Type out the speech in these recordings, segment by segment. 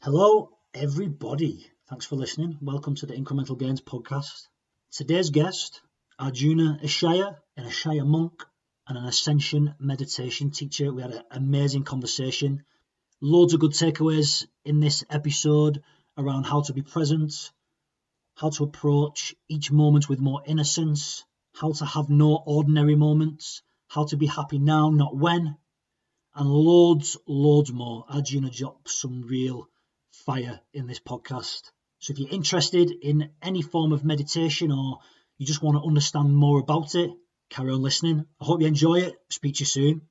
Hello, everybody. Thanks for listening. Welcome to the Incremental Gainz podcast. Today's guest, Arjuna Ishaya, an Ishaya monk and an ascension meditation teacher. We had an amazing conversation. Loads of good takeaways in this episode around how to be present, how to approach each moment with more innocence, how to have no ordinary moments, how to be happy now, not when, and loads more. Arjuna drops some real fire in this podcast. So if you're interested in any form of meditation or you just want to understand more about it, carry on listening. I hope you enjoy it. Speak to you soon.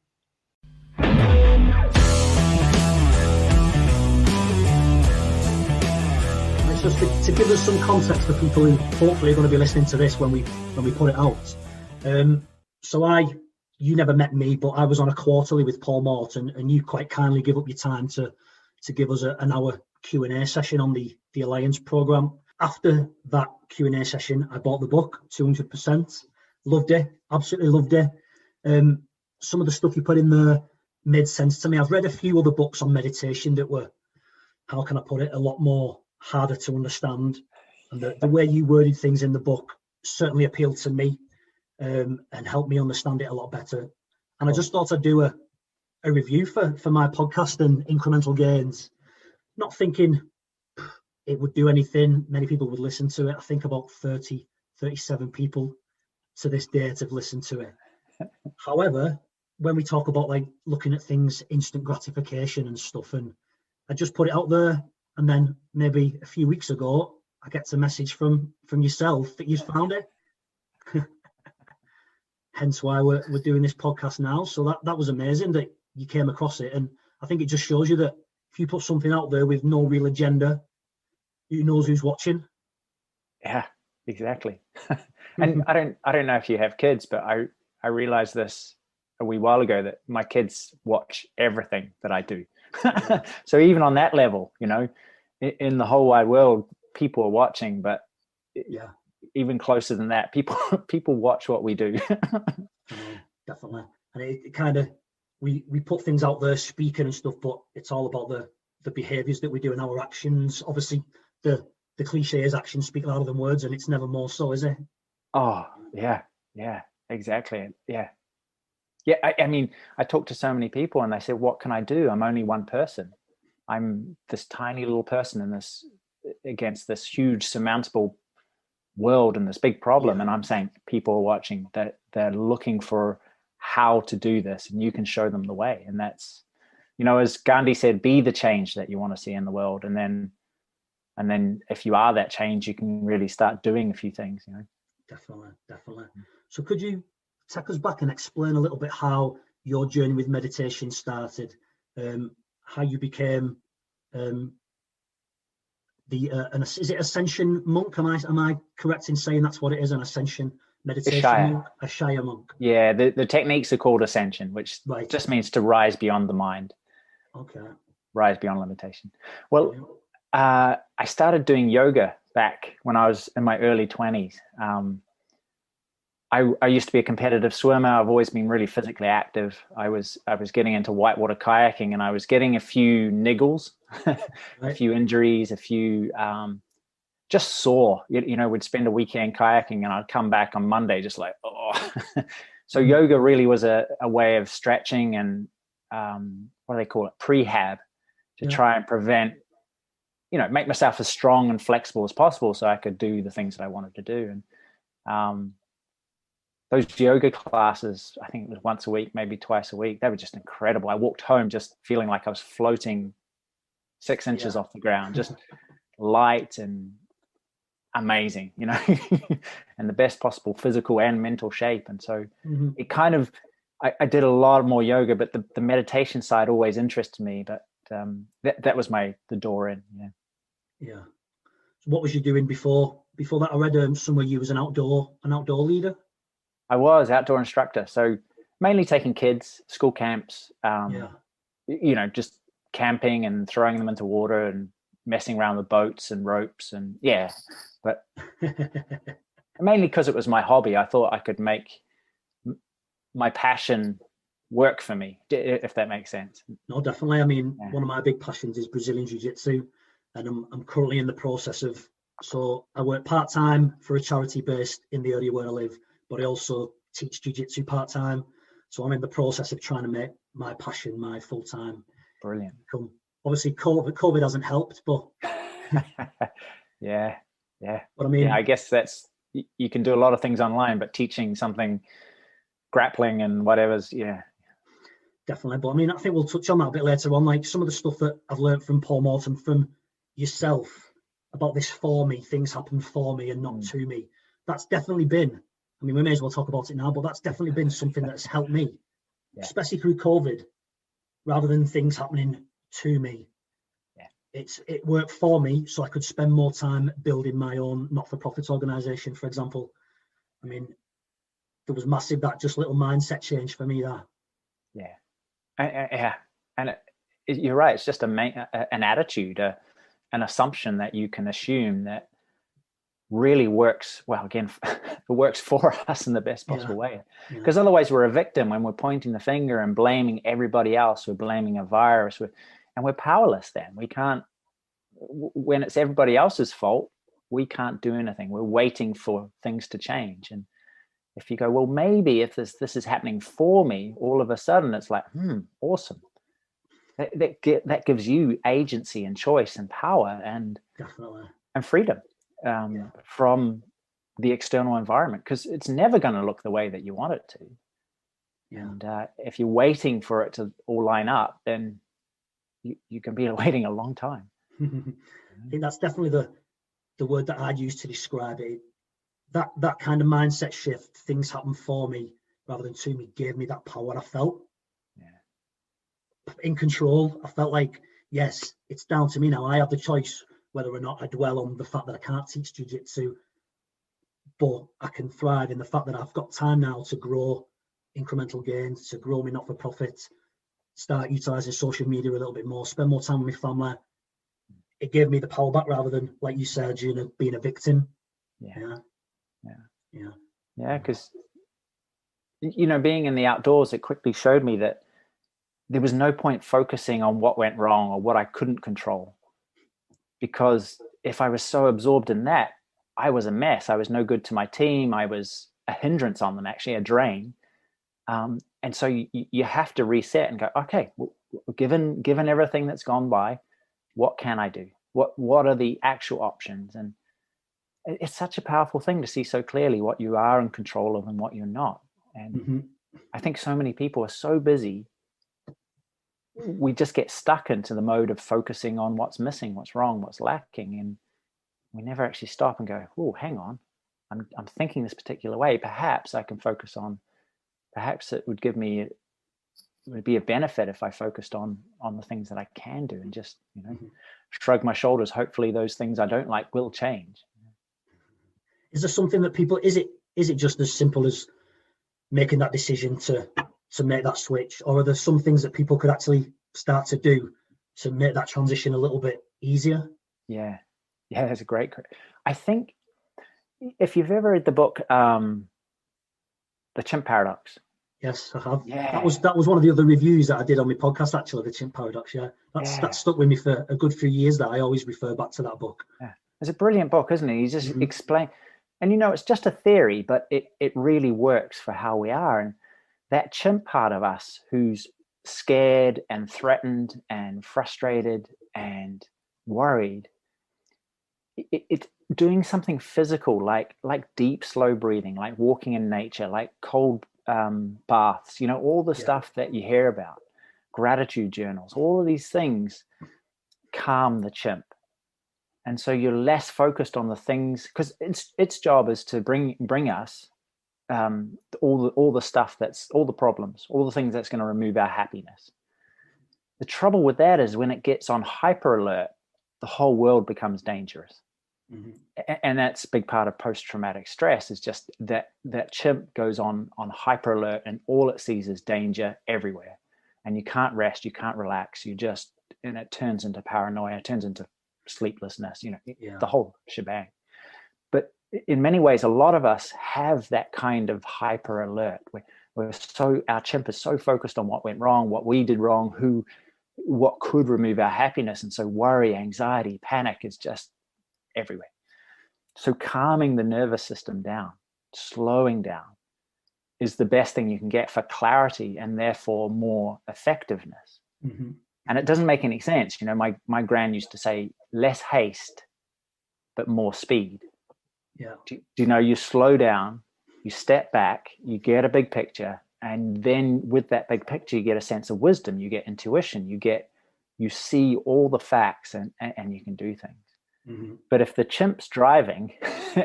Just to give us some context for people who hopefully are going to be listening to this when we put it out. You never met me, but I was on a quarterly with Paul Morton, and you quite kindly give up your time to give us an hour Q&A session on the Alliance program. After that Q&A session, I bought the book, 200%. Loved it, absolutely loved it. Some of the stuff you put in there made sense to me. I've read a few other books on meditation that were, how can I put it, a lot more harder to understand. And the way you worded things in the book certainly appealed to me. And help me understand it a lot better. And I just thought I'd do a review for my podcast and Incremental Gainz, not thinking it would do anything. Many people would listen to it. I think about 37 people to this date have listened to it. However, when we talk about like looking at things, instant gratification and stuff, and I just put it out there, and then maybe a few weeks ago, I get a message from yourself that you've found it. Hence why we're doing this podcast now. So that was amazing that you came across it. And I think it just shows you that if you put something out there with no real agenda, who knows who's watching? Yeah, exactly. And I don't know if you have kids, but I realized this a wee while ago that my kids watch everything that I do. So even on that level, in the whole wide world, people are watching, but yeah. Even closer than that, people watch what we do. Definitely. And it kind of, we put things out there speaking and stuff, but it's all about the behaviors that we do and our actions. Obviously the cliche is actions speak louder than words, and it's never more so, is it? Oh yeah, exactly. Yeah. I mean, I talk to so many people and they say, what can I do? I'm only one person. I'm this tiny little person in this, against this huge surmountable world and this big problem. And I'm saying people are watching, that they're looking for how to do this, and you can show them the way. And that's, as Gandhi said, be the change that you want to see in the world. And then if you are that change, you can really start doing a few things, Definitely. So could you take us back and explain a little bit how your journey with meditation started, how you became is it ascension monk? Am I correct in saying that's what it is, an ascension meditation monk? Ishaya monk. Yeah, the techniques are called ascension, which just means to rise beyond the mind. Okay. Rise beyond limitation. Well, I started doing yoga back when I was in my early 20s. I used to be a competitive swimmer. I've always been really physically active. I was getting into whitewater kayaking, and I was getting a few niggles, a few injuries, a few just sore. We'd spend a weekend kayaking and I'd come back on Monday just like, oh. So yoga really was a way of stretching and what do they call it? Prehab, to try and prevent, make myself as strong and flexible as possible so I could do the things that I wanted to do. And those yoga classes, I think it was once a week, maybe twice a week, they were just incredible. I walked home just feeling like I was floating 6 inches off the ground, just light and amazing, and the best possible physical and mental shape. And so it kind of, I did a lot more yoga, but the meditation side always interested me. But that was the door in. Yeah. So what was you doing before that? I read somewhere you was an outdoor leader. I was outdoor instructor, so mainly taking kids, school camps, just camping and throwing them into water and messing around with boats and ropes and but mainly because it was my hobby. I thought I could make my passion work for me, if that makes sense. No, definitely. I mean, one of my big passions is Brazilian Jiu-Jitsu. and I'm currently in the process of, so I work part-time for a charity based in the area where I live, but I also teach jiu-jitsu part-time. So I'm in the process of trying to make my passion my full-time. Brilliant. income. Obviously, COVID hasn't helped, but yeah. But I mean, I guess that's, you can do a lot of things online, but teaching something, grappling and whatever's, definitely. But I mean, I think we'll touch on that a bit later on. Like some of the stuff that I've learned from Paul Morton, from yourself, about this for me, things happen for me and not to me. That's definitely been, I mean, we may as well talk about it now, but that's definitely been something that's helped me, especially through COVID, rather than things happening to me. It worked for me, so I could spend more time building my own not-for-profit organisation, for example. I mean, there was massive, that just little mindset change for me there. And you're right. It's just an attitude, an assumption that you can assume that really works. Well, again, it works for us in the best possible way. Because otherwise, we're a victim when we're pointing the finger and blaming everybody else. We're blaming a virus, and we're powerless. Then we can't. When it's everybody else's fault, we can't do anything. We're waiting for things to change. And if you go, well, maybe if this is happening for me, all of a sudden it's like, awesome. That gives you agency and choice and power and freedom from the external environment, because it's never going to look the way that you want it to. And if you're waiting for it to all line up, then you can be waiting a long time. I think that's definitely the word that I'd use to describe it. That kind of mindset shift, things happen for me rather than to me, gave me that power. I felt in control. I felt like, yes, it's down to me now. I have the choice whether or not I dwell on the fact that I can't teach jiu-jitsu, but I can thrive in the fact that I've got time now to grow Incremental Gainz, to grow me not-for-profit, start utilising social media a little bit more, spend more time with my family. It gave me the power back rather than, like you said, Arjuna, being a victim. Because being in the outdoors, it quickly showed me that there was no point focusing on what went wrong or what I couldn't control, because if I was so absorbed in that, I was a mess. I was no good to my team. I was a hindrance on them, actually a drain. And so you have to reset and go, okay, well, given everything that's gone by, what can I do? What are the actual options? And it's such a powerful thing to see so clearly what you are in control of and what you're not. And I think so many people are so busy, we just get stuck into the mode of focusing on what's missing, what's wrong, what's lacking. And we never actually stop and go, oh, hang on, I'm thinking this particular way. Perhaps I can focus on, perhaps it would be a benefit if I focused on the things that I can do and just, shrug my shoulders. Hopefully those things I don't like will change. Is there something that people, is it just as simple as making that decision to make that switch, or are there some things that people could actually start to do to make that transition a little bit easier? Yeah, that's a great. I think if you've ever read the book, The Chimp Paradox. Yes, I have. Yeah. That was one of the other reviews that I did on my podcast, actually, The Chimp Paradox. That stuck with me for a good few years. That I always refer back to that book. Yeah, it's a brilliant book, isn't it? You just explain, and it's just a theory, but it really works for how we are. And that chimp part of us who's scared and threatened and frustrated and worried, it's doing something physical, like deep, slow breathing, like walking in nature, like cold baths, all the stuff that you hear about, gratitude journals, all of these things calm the chimp. And so you're less focused on the things, because its job is to bring us all the stuff, that's all the problems, all the things that's going to remove our happiness. The trouble with that is when it gets on hyper alert, the whole world becomes dangerous. And that's a big part of post-traumatic stress, is just that chimp goes on hyper alert, and all it sees is danger everywhere, and you can't rest, you can't relax, and it turns into paranoia, it turns into sleeplessness, the whole shebang. But in many ways, a lot of us have that kind of hyper alert. Our chimp is so focused on what went wrong, what we did wrong, who what could remove our happiness. And so worry, anxiety, panic is just everywhere. So calming the nervous system down, slowing down, is the best thing you can get for clarity and therefore more effectiveness. Mm-hmm. And it doesn't make any sense. You know, my gran used to say, less haste, but more speed. Yeah. Do you know, you slow down, you step back, you get a big picture, and then with that big picture, you get a sense of wisdom, you get intuition, you see all the facts, and you can do things. Mm-hmm. But if the chimp's driving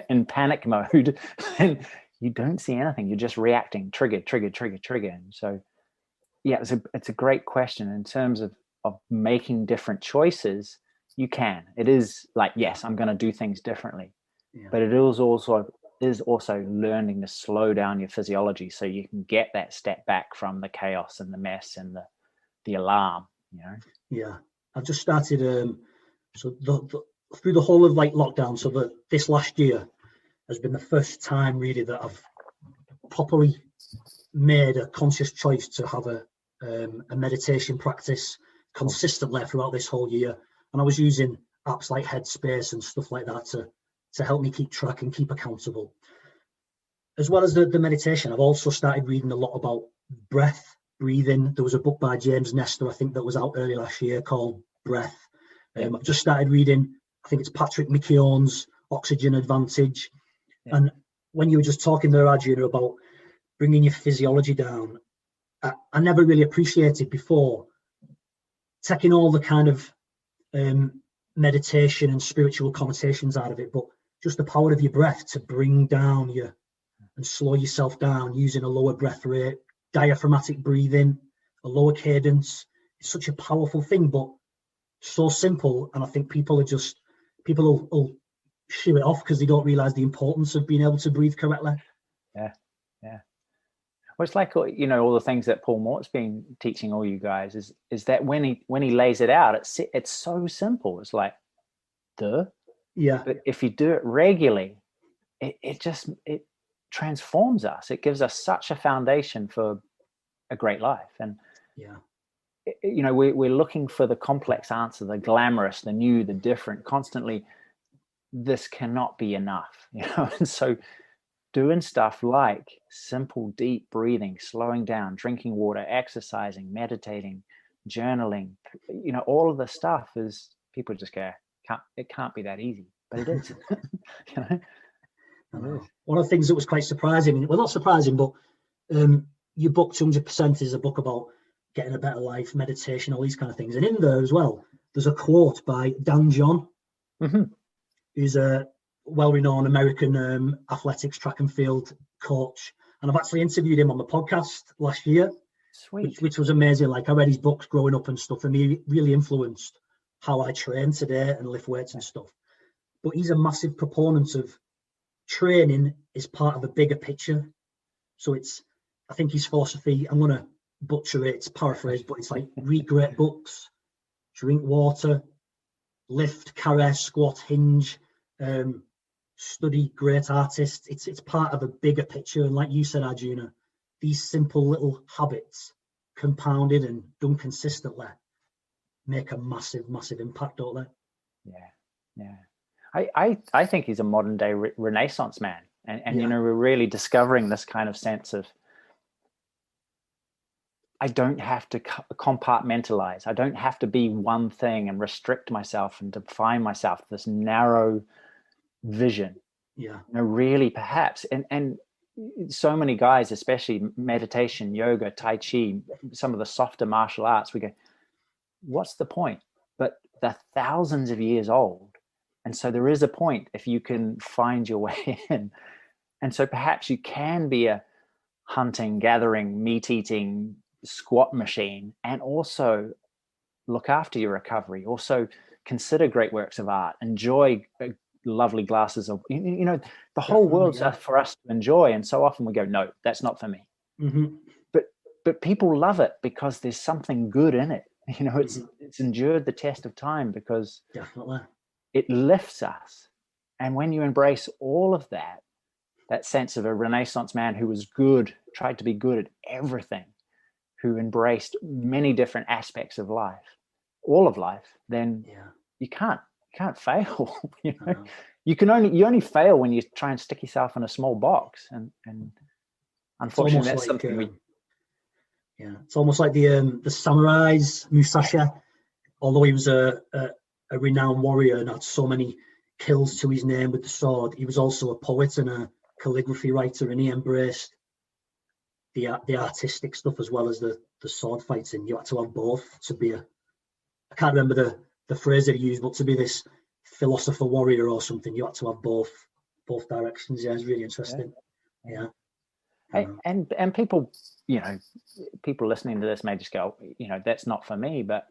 in panic mode, then you don't see anything. You're just reacting, trigger. And so, yeah, it's a great question in terms of making different choices. You can. It is like, yes, I'm going to do things differently, but it is also learning to slow down your physiology so you can get that step back from the chaos and the mess and the alarm. You know. Yeah, I've just started. So through the whole of like lockdown, so this last year has been the first time really that I've properly made a conscious choice to have a meditation practice consistently throughout this whole year. And I was using apps like Headspace and stuff like that to help me keep track and keep accountable. As well as the meditation, I've also started reading a lot about breathing. There was a book by James Nestor, I think, that was out early last year called Breath. I've just started reading, I think it's Patrick McKeown's Oxygen Advantage. Yeah. And when you were just talking there, Arjuna, about bringing your physiology down, I never really appreciated before taking all the kind of meditation and spiritual connotations out of it, but just the power of your breath to bring down and slow yourself down using a lower breath rate, diaphragmatic breathing, a lower cadence. It's such a powerful thing, but so simple. And I think people will shoo it off because they don't realize the importance of being able to breathe correctly. Yeah. Well, it's like, you know, all the things that Paul Mort's been teaching all you guys is that when he lays it out, it's so simple. It's like, duh. Yeah. But if you do it regularly, it transforms us. It gives us such a foundation for a great life. And you know, we're looking for the complex answer, the glamorous, the new, the different, constantly. This cannot be enough, you know. And so doing stuff like simple, deep breathing, slowing down, drinking water, exercising, meditating, journaling, you know, all of the stuff is, people just go, it can't be that easy, but it is. You know? It is. One of the things that was quite surprising, well, not surprising, but your book 200% is a book about getting a better life, meditation, all these kind of things. And in there as well, there's a quote by Dan John, who's a well-renowned American athletics track and field coach. And I've actually interviewed him on the podcast last year. Sweet. Which was amazing. Like, I read his books growing up and stuff, and he really influenced how I train today and lift weights and stuff. But he's a massive proponent of training is part of a bigger picture. So I think his philosophy, I'm going to butcher it, it's paraphrased, but it's like read great books, drink water, lift, carry, squat, hinge, study great artists. It's part of a bigger picture. And like you said, Arjuna, these simple little habits compounded and done consistently make a massive, massive impact, don't they? Yeah. I think he's a modern day Renaissance man. And you know, we're really discovering this kind of sense of, I don't have to compartmentalize. I don't have to be one thing and restrict myself and define myself, this narrow vision. Yeah. You know, really, perhaps. And so many guys, especially meditation, yoga, Tai Chi, some of the softer martial arts, we go, what's the point? But they're thousands of years old. And so there is a point if you can find your way in. And so perhaps you can be a hunting, gathering, meat-eating squat machine and also look after your recovery. Also consider great works of art. Enjoy lovely glasses of, you know, the whole world's for us to enjoy. And so often we go, no, that's not for me. But people love it because there's something good in it. You know, it's endured the test of time because it lifts us. And when you embrace all of that sense of a Renaissance man who was good, tried to be good at everything, who embraced many different aspects of life, all of life, then you can't fail. You only fail when you try and stick yourself in a small box, and unfortunately that's like, something it's almost like the samurai's Musashi. Although he was a renowned warrior and had so many kills to his name with the sword, he was also a poet and a calligraphy writer, and he embraced the artistic stuff as well as the sword fighting. You had to have both to be I can't remember the phrase that he used, but to be this philosopher warrior or something, you had to have both directions. Yeah, it's really interesting. Yeah. And people, people listening to this may just go, that's not for me, but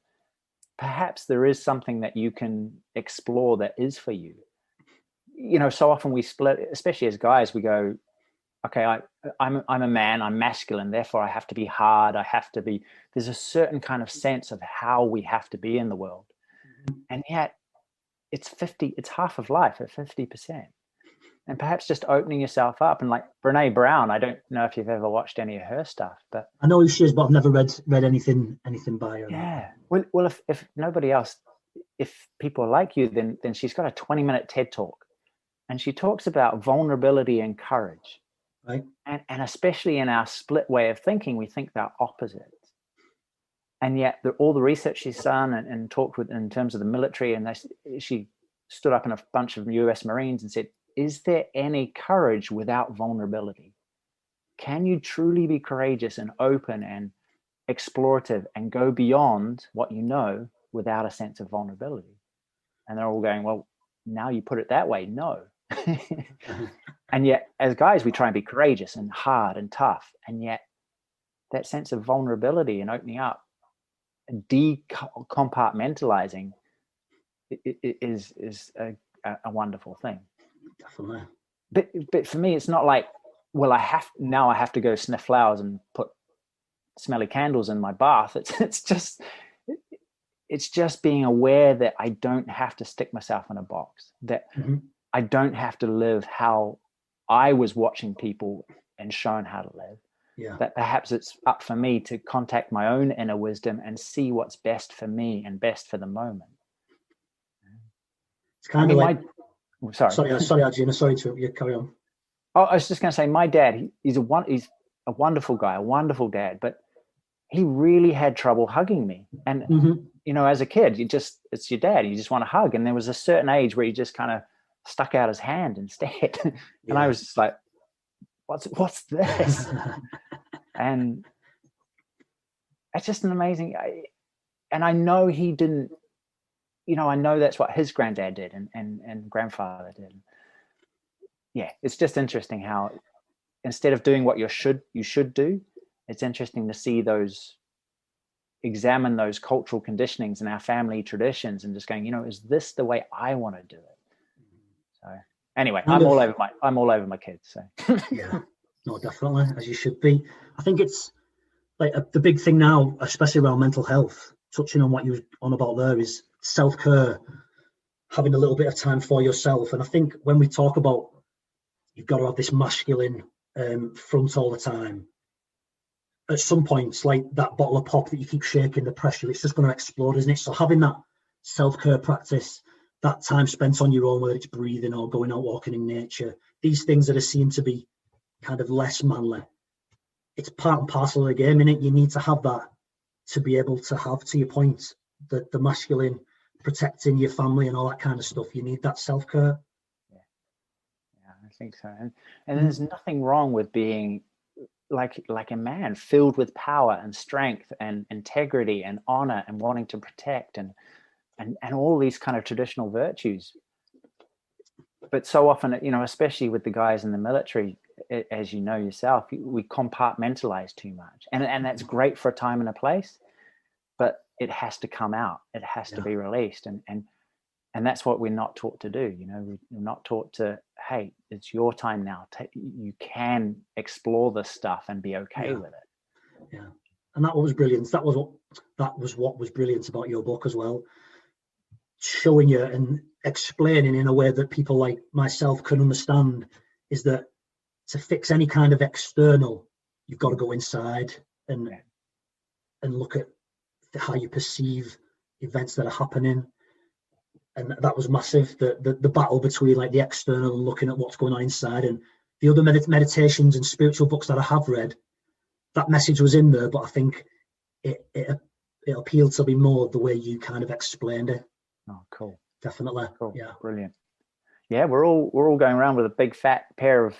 perhaps there is something that you can explore that is for you. So often we split, especially as guys, we go, okay, I'm a man, I'm masculine, therefore I have to be hard, there's a certain kind of sense of how we have to be in the world. And yet it's half of life at 50%. And perhaps just opening yourself up, and like Brene Brown, I don't know if you've ever watched any of her stuff, but I know who she is, but I've never read anything by her. Yeah. Well, if nobody else, if people are like you, then she's got a 20-minute TED talk, and she talks about vulnerability and courage. Right. And especially in our split way of thinking, we think they're opposites. And yet all the research she's done and talked with in terms of the military, and she stood up in a bunch of US Marines and said, is there any courage without vulnerability? Can you truly be courageous and open and explorative and go beyond what you know without a sense of vulnerability? And they're all going, well, now you put it that way, no. And yet as guys, we try and be courageous and hard and tough, and yet that sense of vulnerability and opening up and decompartmentalizing is a wonderful thing. Definitely. But for me, it's not like, well, I have to go sniff flowers and put smelly candles in my bath. It's just being aware that I don't have to stick myself in a box, that I don't have to live how I was watching people and shown how to live. Yeah. That perhaps it's up for me to contact my own inner wisdom and see what's best for me and best for the moment. It's kind of like sorry, Arjuna, sorry to you, carry on. Oh, I was just going to say, my dad, he's a wonderful guy, a wonderful dad, but he really had trouble hugging me. And, as a kid, it's your dad, you just want to hug. And there was a certain age where he just kind of stuck out his hand instead. And I was just like, what's this? And it's just an amazing, and I know he didn't, I know that's what his granddad did and grandfather did. Yeah, it's just interesting how instead of doing what you should do, it's interesting to see examine those cultural conditionings and our family traditions and just going, is this the way I want to do it? So anyway, I'm all over my kids. So yeah, no, definitely, as you should be. I think it's like the big thing now, especially around mental health, touching on what you were on about there, is self-care, having a little bit of time for yourself. And I think when we talk about you've got to have this masculine front all the time, at some points, like that bottle of pop that you keep shaking, the pressure, it's just going to explode, isn't it? So having that self-care practice, that time spent on your own, whether it's breathing or going out walking in nature, these things that are seen to be kind of less manly, it's part and parcel of the game, innit? You need to have that to be able to have, to your point, the masculine, protecting your family and all that kind of stuff. You need that self-care. Yeah, I think so. And there's nothing wrong with being like a man filled with power and strength and integrity and honor and wanting to protect and all these kind of traditional virtues. But so often, especially with the guys in the military, as you know yourself, we compartmentalize too much, and that's great for a time and a place, but it has to come out. It has to be released, and that's what we're not taught to do. We're not taught to, hey, it's your time now. You can explore this stuff and be okay with it. Yeah, and that was brilliant. That was what was brilliant about your book as well, showing you and explaining in a way that people like myself can understand, is that to fix any kind of external, you've got to go inside and look at how you perceive events that are happening. And that was massive, the battle between like the external and looking at what's going on inside. And the other meditations and spiritual books that I have read, that message was in there, but I think it appealed to me more the way you kind of explained it. Oh, cool. Definitely. Cool. Yeah. Brilliant. Yeah, we're all going around with a big fat pair of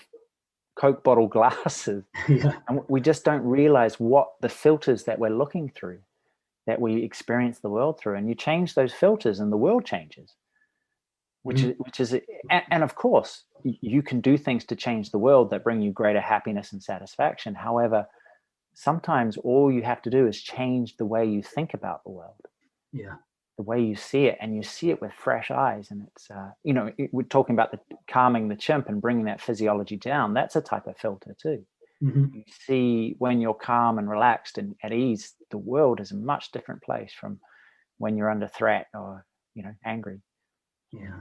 Coke bottle glasses. Yeah. And we just don't realize what the filters that we're looking through, that we experience the world through. And you change those filters and the world changes, which is, and of course, you can do things to change the world that bring you greater happiness and satisfaction. However, sometimes all you have to do is change the way you think about the world. Yeah. The way you see it, and you see it with fresh eyes. And it's, we're talking about calming the chimp and bringing that physiology down. That's a type of filter too. Mm-hmm. You see, when you're calm and relaxed and at ease, the world is a much different place from when you're under threat or, angry. Yeah.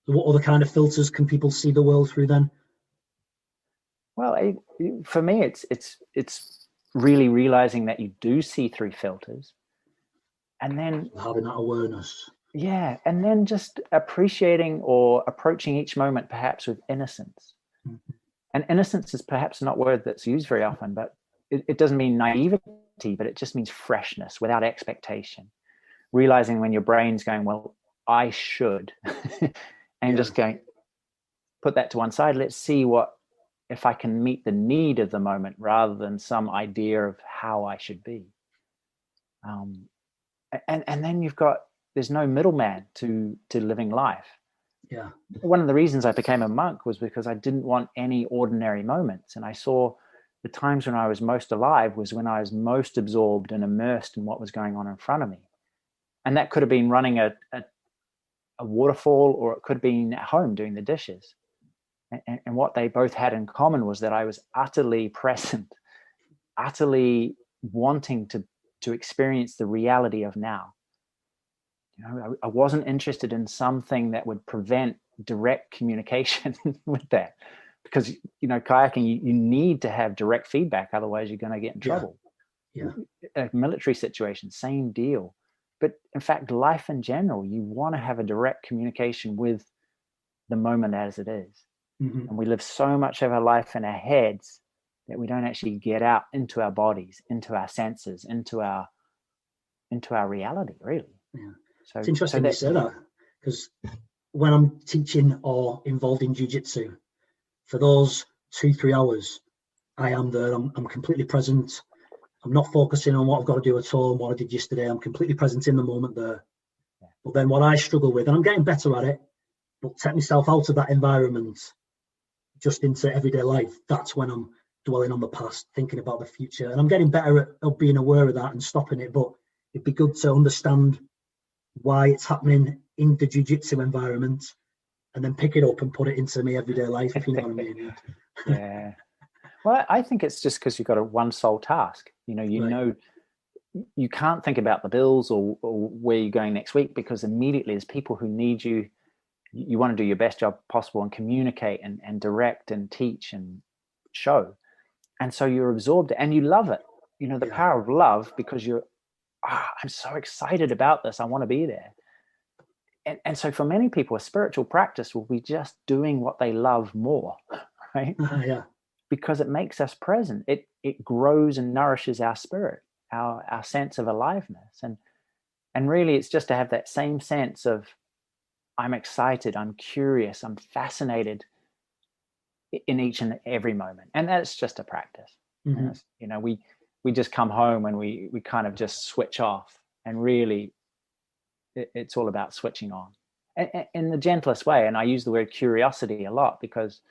So what other kind of filters can people see the world through then? Well, for me, it's really realizing that you do see through filters. And then having that awareness. Yeah. And then just appreciating or approaching each moment perhaps with innocence. Mm-hmm. And innocence is perhaps not a word that's used very often, but it doesn't mean naivety, but it just means freshness without expectation. Realizing when your brain's going, well, I should, and just going, put that to one side. Let's see if I can meet the need of the moment rather than some idea of how I should be. And then there's no middleman to living life. Yeah. One of the reasons I became a monk was because I didn't want any ordinary moments. And I saw the times when I was most alive was when I was most absorbed and immersed in what was going on in front of me. And that could have been running a waterfall, or it could have been at home doing the dishes. And what they both had in common was that I was utterly present, utterly wanting to experience the reality of now. I wasn't interested in something that would prevent direct communication with that, because kayaking, you need to have direct feedback, otherwise you're going to get in trouble. Yeah. A military situation, same deal. But in fact, life in general, you want to have a direct communication with the moment as it is. Mm-hmm. And we live so much of our life in our heads that we don't actually get out into our bodies, into our senses, into our reality, really. Yeah. So it's interesting you say that, because when I'm teaching or involved in jiu-jitsu, for those 2-3 hours, I am there. I'm completely present. I'm not focusing on what I've got to do at all and what I did yesterday. I'm completely present in the moment there. Yeah. But then what I struggle with, and I'm getting better at it, but take myself out of that environment just into everyday life, that's when I'm dwelling on the past, thinking about the future. And I'm getting better at being aware of that and stopping it. But it'd be good to understand why it's happening in the jiu-jitsu environment, and then pick it up and put it into my everyday life, if you know what I mean. Yeah. Well, I think it's just because you've got a one sole task. You can't think about the bills or where you're going next week, because immediately there's people who need you. You want to do your best job possible and communicate and direct and teach and show. And so you're absorbed and you love it. The power of love, because I'm so excited about this. I want to be there. And so for many people, a spiritual practice will be just doing what they love more, right? Yeah. Because it makes us present. It grows and nourishes our spirit, our sense of aliveness. And really it's just to have that same sense of, I'm excited, I'm curious, I'm fascinated in each and every moment. And that's just a practice. Mm-hmm. We just come home and we kind of just switch off, and really it's all about switching on in the gentlest way. And I use the word curiosity a lot, because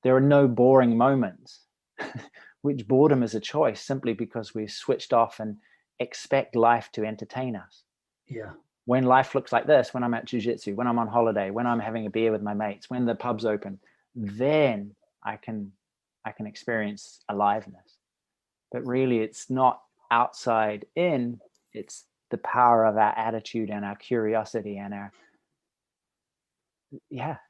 there are no boring moments, which boredom is a choice simply because we've switched off and expect life to entertain us. Yeah. When life looks like this, when I'm at jiu-jitsu, when I'm on holiday, when I'm having a beer with my mates, when the pub's open, then I can experience aliveness. But really it's not outside in, it's the power of our attitude and our curiosity and our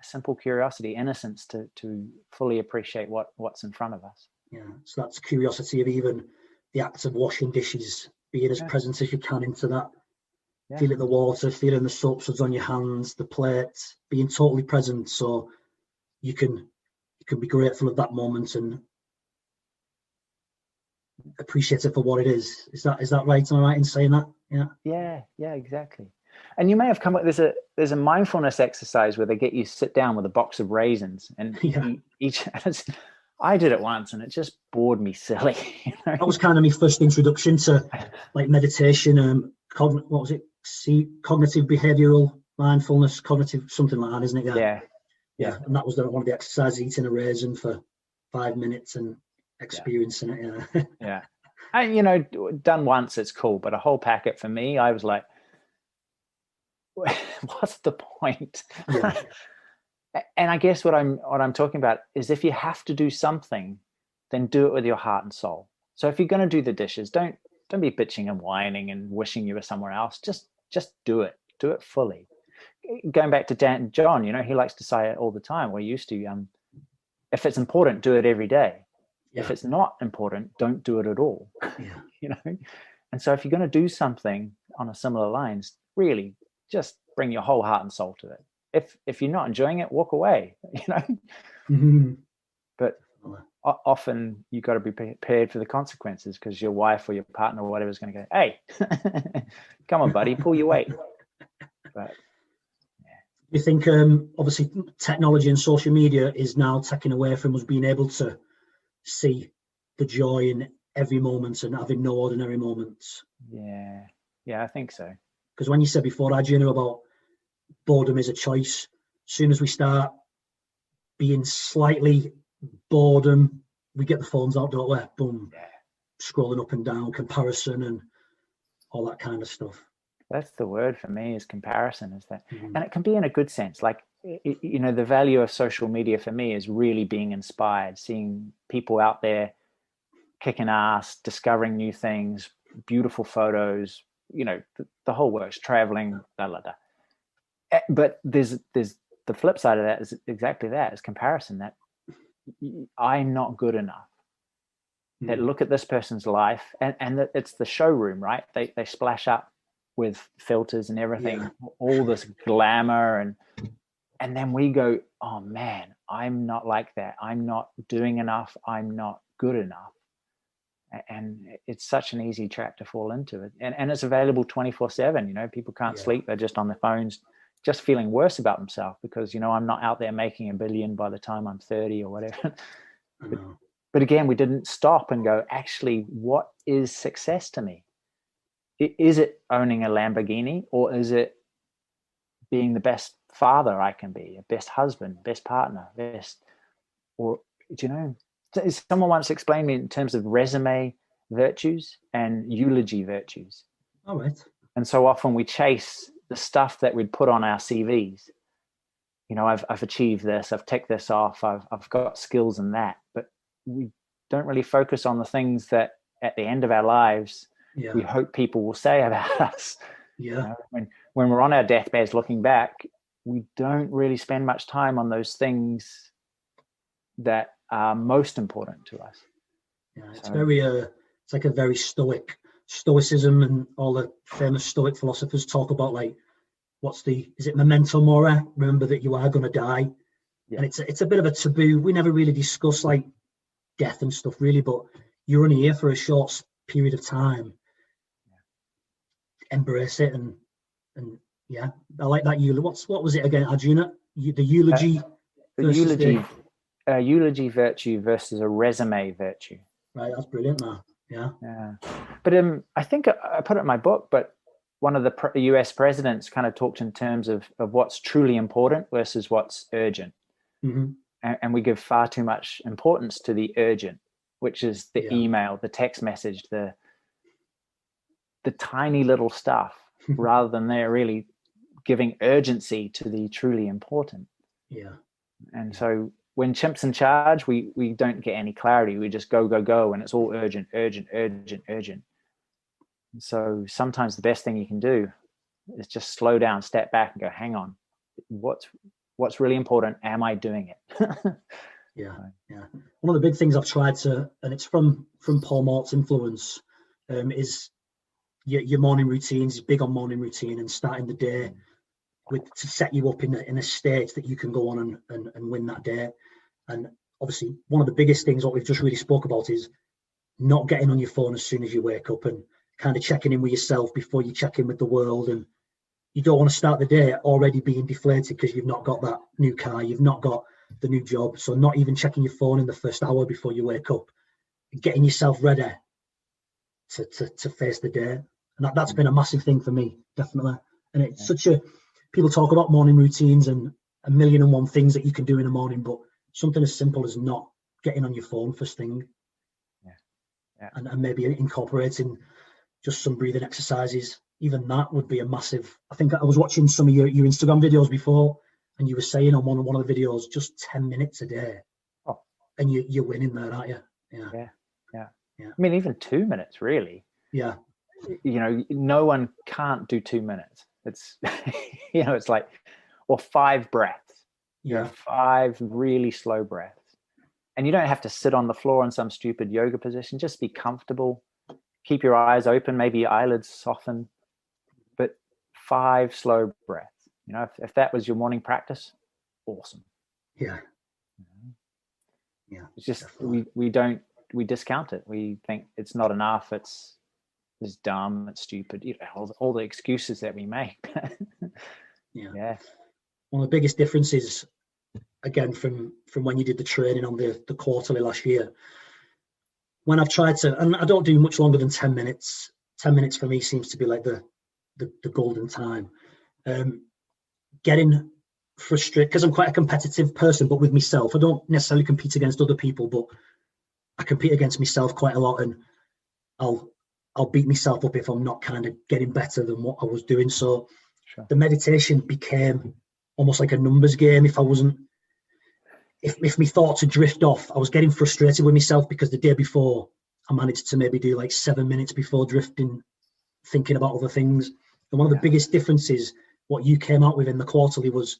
simple curiosity, innocence to fully appreciate what's in front of us. Yeah, so that's curiosity of even the act of washing dishes, being as present as you can into that. feeling the water, feeling the soap suds on your hands, the plate, being totally present, so you can be grateful of that moment and appreciate it for what it is. Is that right? Am I right in saying that? Yeah, exactly. And you may have come up, there's a mindfulness exercise where they get you to sit down with a box of raisins and each. I did it once and it just bored me silly. You know? That was kind of my first introduction to like meditation. What was it? Cognitive behavioral mindfulness, cognitive something like that, isn't it? Yeah. And that was one of the exercises, eating a raisin for 5 minutes and experiencing it. Yeah. And done once, it's cool, but a whole packet for me, I was like, what's the point? Yeah. And I guess what I'm talking about is if you have to do something, then do it with your heart and soul. So if you're going to do the dishes, don't be bitching and whining and wishing you were somewhere else. Just do it fully. Going back to John, he likes to say it all the time. We used to, if it's important, do it every day. If it's not important, don't do it at all. And so if you're going to do something on a similar lines, really just bring your whole heart and soul to it. If you're not enjoying it, walk away. Mm-hmm. But often you've got to be prepared for the consequences, because your wife or your partner or whatever is going to go, hey, come on, buddy, pull your weight. But you think obviously technology and social media is now taking away from us being able to see the joy in every moment and having no ordinary moments? Yeah, I think so. Because when you said before, Arjuna, about boredom is a choice, as soon as we start being slightly boredom, we get the phones out, don't we? Boom, scrolling up and down, comparison and all that kind of stuff. That's the word for me, is comparison. Is that, and it can be in a good sense. Like, the value of social media for me is really being inspired, seeing people out there kicking ass, discovering new things, beautiful photos, the whole works, traveling, blah, blah, blah. But there's the flip side of that is exactly that, is comparison, that I'm not good enough. That look at this person's life, and it's the showroom, right? They splash up with filters and everything, all this glamour, and then we go, oh man, I'm not like that. I'm not doing enough. I'm not good enough. And it's such an easy trap to fall into it. And it's available 24/7. People can't sleep. They're just on their phones, just feeling worse about themselves because, I'm not out there making $1 billion by the time I'm 30 or whatever. But again, we didn't stop and go, actually, what is success to me? Is it owning a Lamborghini, or is it being the best father I can be, a best husband, best partner, someone once explained me in terms of resume virtues and eulogy virtues. All right. And so often we chase the stuff that we'd put on our CVs. I've achieved this, I've ticked this off, I've got skills in that, but we don't really focus on the things that at the end of our lives, we hope people will say about us. When we're on our deathbeds looking back, we don't really spend much time on those things that are most important to us. It's it's like a very stoicism, and all the famous stoic philosophers talk about, like, is it memento mori? Remember that you are going to die. And it's a bit of a taboo. We never really discuss like death and stuff really, but you're only here for a short period of time. Embrace it, and I like that eulogy. What was it again, Arjuna? The eulogy. Eulogy virtue versus a resume virtue. Right, that's brilliant, man. Yeah. But I think I put it in my book, but one of the US presidents kind of talked in terms of what's truly important versus what's urgent. And we give far too much importance to the urgent, which is the email, the text message, the tiny little stuff, rather than they're really giving urgency to the truly important. And so when chimp's in charge, we don't get any clarity. We just go, and it's all urgent. And so sometimes the best thing you can do is just slow down, step back, and go, hang on, what's really important? Am I doing it? One of the big things I've tried to, and it's from Paul Mort's influence, is your morning routines. He's big on morning routine and starting the day to set you up in a state that you can go on and win that day. And obviously, one of the biggest things what we've just really spoke about is not getting on your phone as soon as you wake up and kind of checking in with yourself before you check in with the world. And you don't want to start the day already being deflated because you've not got that new car, you've not got the new job. So not even checking your phone in the first hour before you wake up, getting yourself ready to face the day. And that's been a massive thing for me, definitely. And it's people talk about morning routines and 1,000,001 things that you can do in the morning, but something as simple as not getting on your phone first thing. And maybe incorporating just some breathing exercises. Even that would be a massive. I think I was watching some of your Instagram videos before, and you were saying on one of the videos, just 10 minutes a day. Oh. And you're winning there, aren't you? Yeah. I mean, even 2 minutes, really. Yeah. No one can't do 2 minutes. It's, it's like, or 5 breaths. 5 really slow breaths. And you don't have to sit on the floor in some stupid yoga position. Just be comfortable. Keep your eyes open, maybe your eyelids soften. But 5 slow breaths. If that was your morning practice, awesome. Yeah. It's just we discount it. We think it's not enough. It's dumb. It's stupid. All the excuses that we make. Yeah. One of the biggest differences, again, from when you did the training on the quarterly last year, when I've tried to, and I don't do much longer than 10 minutes. 10 minutes for me seems to be like the golden time. Getting frustrated because I'm quite a competitive person, but with myself, I don't necessarily compete against other people, but I compete against myself quite a lot, and I'll beat myself up if I'm not kind of getting better than what I was doing. So the meditation became almost like a numbers game. If my thoughts had drift off, I was getting frustrated with myself because the day before I managed to maybe do like 7 minutes before drifting, thinking about other things. And one of the biggest differences, what you came out with in the quarterly was,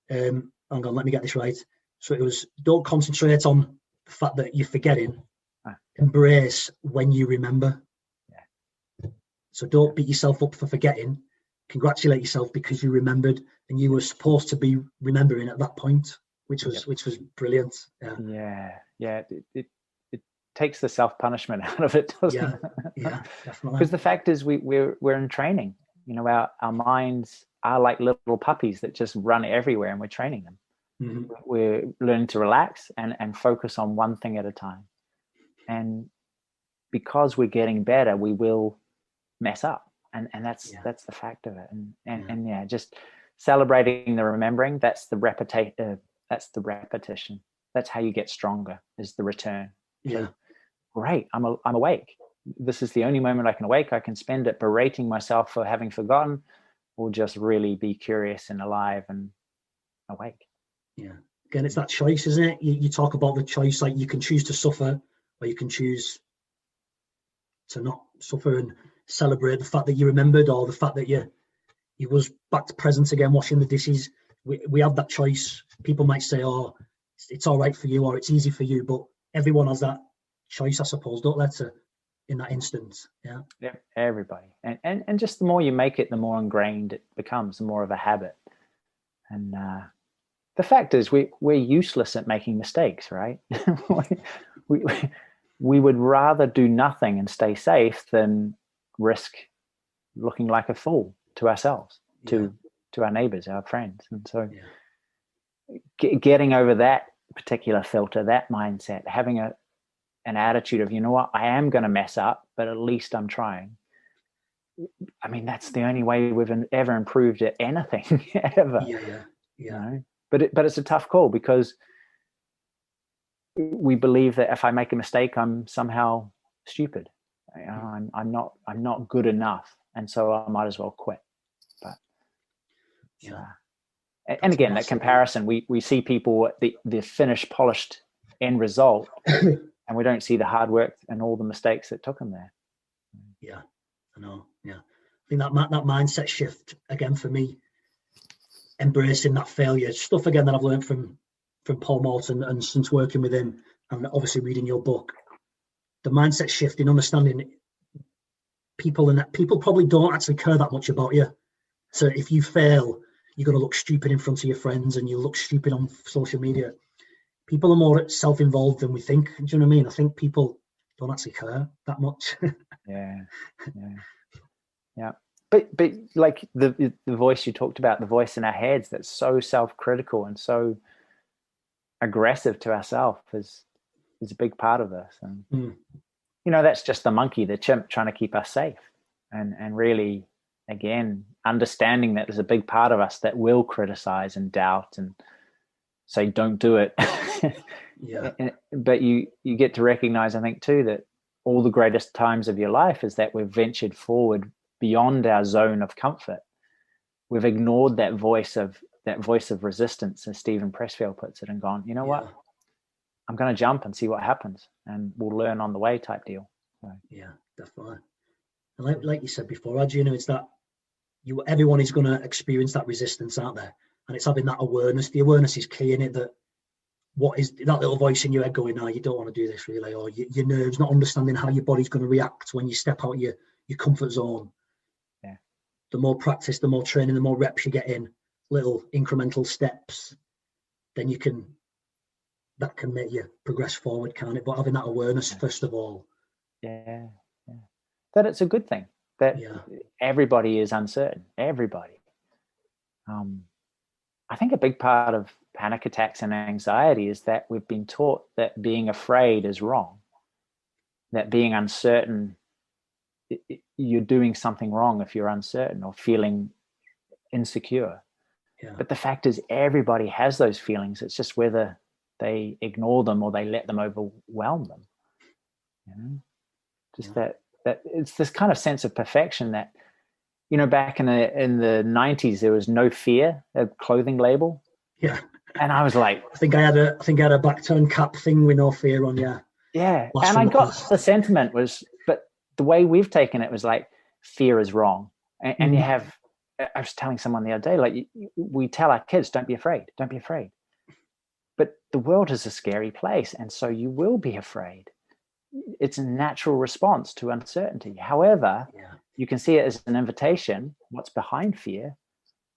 hang on, let me get this right. So it was, don't concentrate on the fact that you're forgetting, embrace when you remember. So don't beat yourself up for forgetting, congratulate yourself because you remembered, and you were supposed to be remembering at that point, which was brilliant. It takes the self-punishment out of it, doesn't it? Yeah, definitely. Because the fact is we're in training. Our minds are like little puppies that just run everywhere, and we're training them. Mm-hmm. We're learning to relax and focus on one thing at a time. And because we're getting better, we will mess up. And that's the fact of it. And just celebrating the remembering, that's the repetition. That's how you get stronger, is the return. Yeah. Great. I'm awake. This is the only moment I can awake. I can spend it berating myself for having forgotten, or just really be curious and alive and awake. Yeah. Again, it's that choice, isn't it? You talk about the choice, like you can choose to suffer, or you can choose to not suffer and celebrate the fact that you remembered, or the fact that you was back to present again, washing the dishes. We have that choice. People might say, oh, it's all right for you, or it's easy for you, but everyone has that choice, I suppose, don't let it in that instance. Yeah, everybody. And just the more you make it, the more ingrained it becomes, the more of a habit. And the fact is we're useless at making mistakes, right? we would rather do nothing and stay safe than risk looking like a fool to ourselves, to our neighbors, our friends. And so getting over that particular filter, that mindset, having an attitude of, you know what, I am going to mess up, but at least I'm trying. I mean, that's the only way we've ever improved at anything ever. But it's a tough call, because we believe that if I make a mistake, I'm somehow stupid. I'm not good enough, and so I might as well quit. But and again, that comparison, we see people at the finished, polished end result, and we don't see the hard work and all the mistakes that took them there. Yeah, I know. Yeah, I think that mindset shift again for me, embracing that failure stuff again that I've learned from Paul Morton, and since working with him and obviously reading your book, the mindset shift in understanding people probably don't actually care that much about you. So if you fail, you're going to look stupid in front of your friends and you look stupid on social media. People are more self-involved than we think. Do you know what I mean? I think people don't actually care that much. Yeah. But like the voice you talked about, the voice in our heads that's so self-critical and so aggressive to ourselves is a big part of this. And that's just the monkey, the chimp, trying to keep us safe. And really, again, understanding that there's a big part of us that will criticize and doubt and say, don't do it. Yeah. But you get to recognize, I think, too, that all the greatest times of your life is that we've ventured forward beyond our zone of comfort. We've ignored that voice of resistance, as Stephen Pressfield puts it, and gone, you know what? I'm going to jump and see what happens, and we'll learn on the way type deal. So. Yeah, definitely. And like you said before, Arjuna, it's that everyone is going to experience that resistance out there, and it's having that awareness. The awareness is key in it. That what is that little voice in your head going, "No, you don't want to do this, really," or your nerves not understanding how your body's going to react when you step out your comfort zone. Yeah. The more practice, the more training, the more reps you get in, little incremental steps, then that can make you progress forward, can't it? But having that awareness first of all. Yeah. That it's a good thing that everybody is uncertain. Everybody. I think a big part of panic attacks and anxiety is that we've been taught that being afraid is wrong, that being uncertain, you're doing something wrong if you're uncertain or feeling insecure. Yeah. But the fact is, everybody has those feelings. It's just whether they ignore them or they let them overwhelm them. That it's this kind of sense of perfection that, back in the 90s, there was no fear, a clothing label. Yeah. And I was like, I think I had a back-turned cap thing with no fear on. Yeah. Yeah. And I got the sentiment but the way we've taken it was like, fear is wrong. And you have, I was telling someone the other day, like we tell our kids, don't be afraid. But the world is a scary place. And so you will be afraid. It's a natural response to uncertainty. However, you can see it as an invitation, what's behind fear,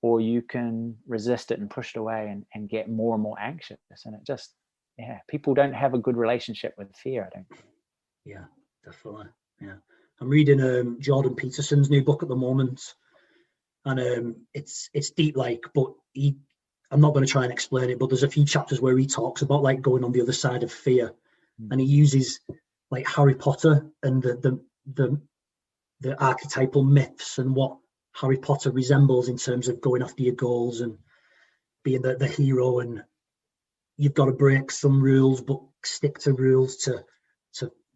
or you can resist it and push it away and get more and more anxious. And it just, people don't have a good relationship with fear, I don't think. Yeah, definitely. Yeah. I'm reading Jordan Peterson's new book at the moment. And it's deep, but I'm not going to try and explain it, but there's a few chapters where he talks about like going on the other side of fear. And he uses like Harry Potter and the archetypal myths and what Harry Potter resembles in terms of going after your goals and being the hero, and you've got to break some rules but stick to rules to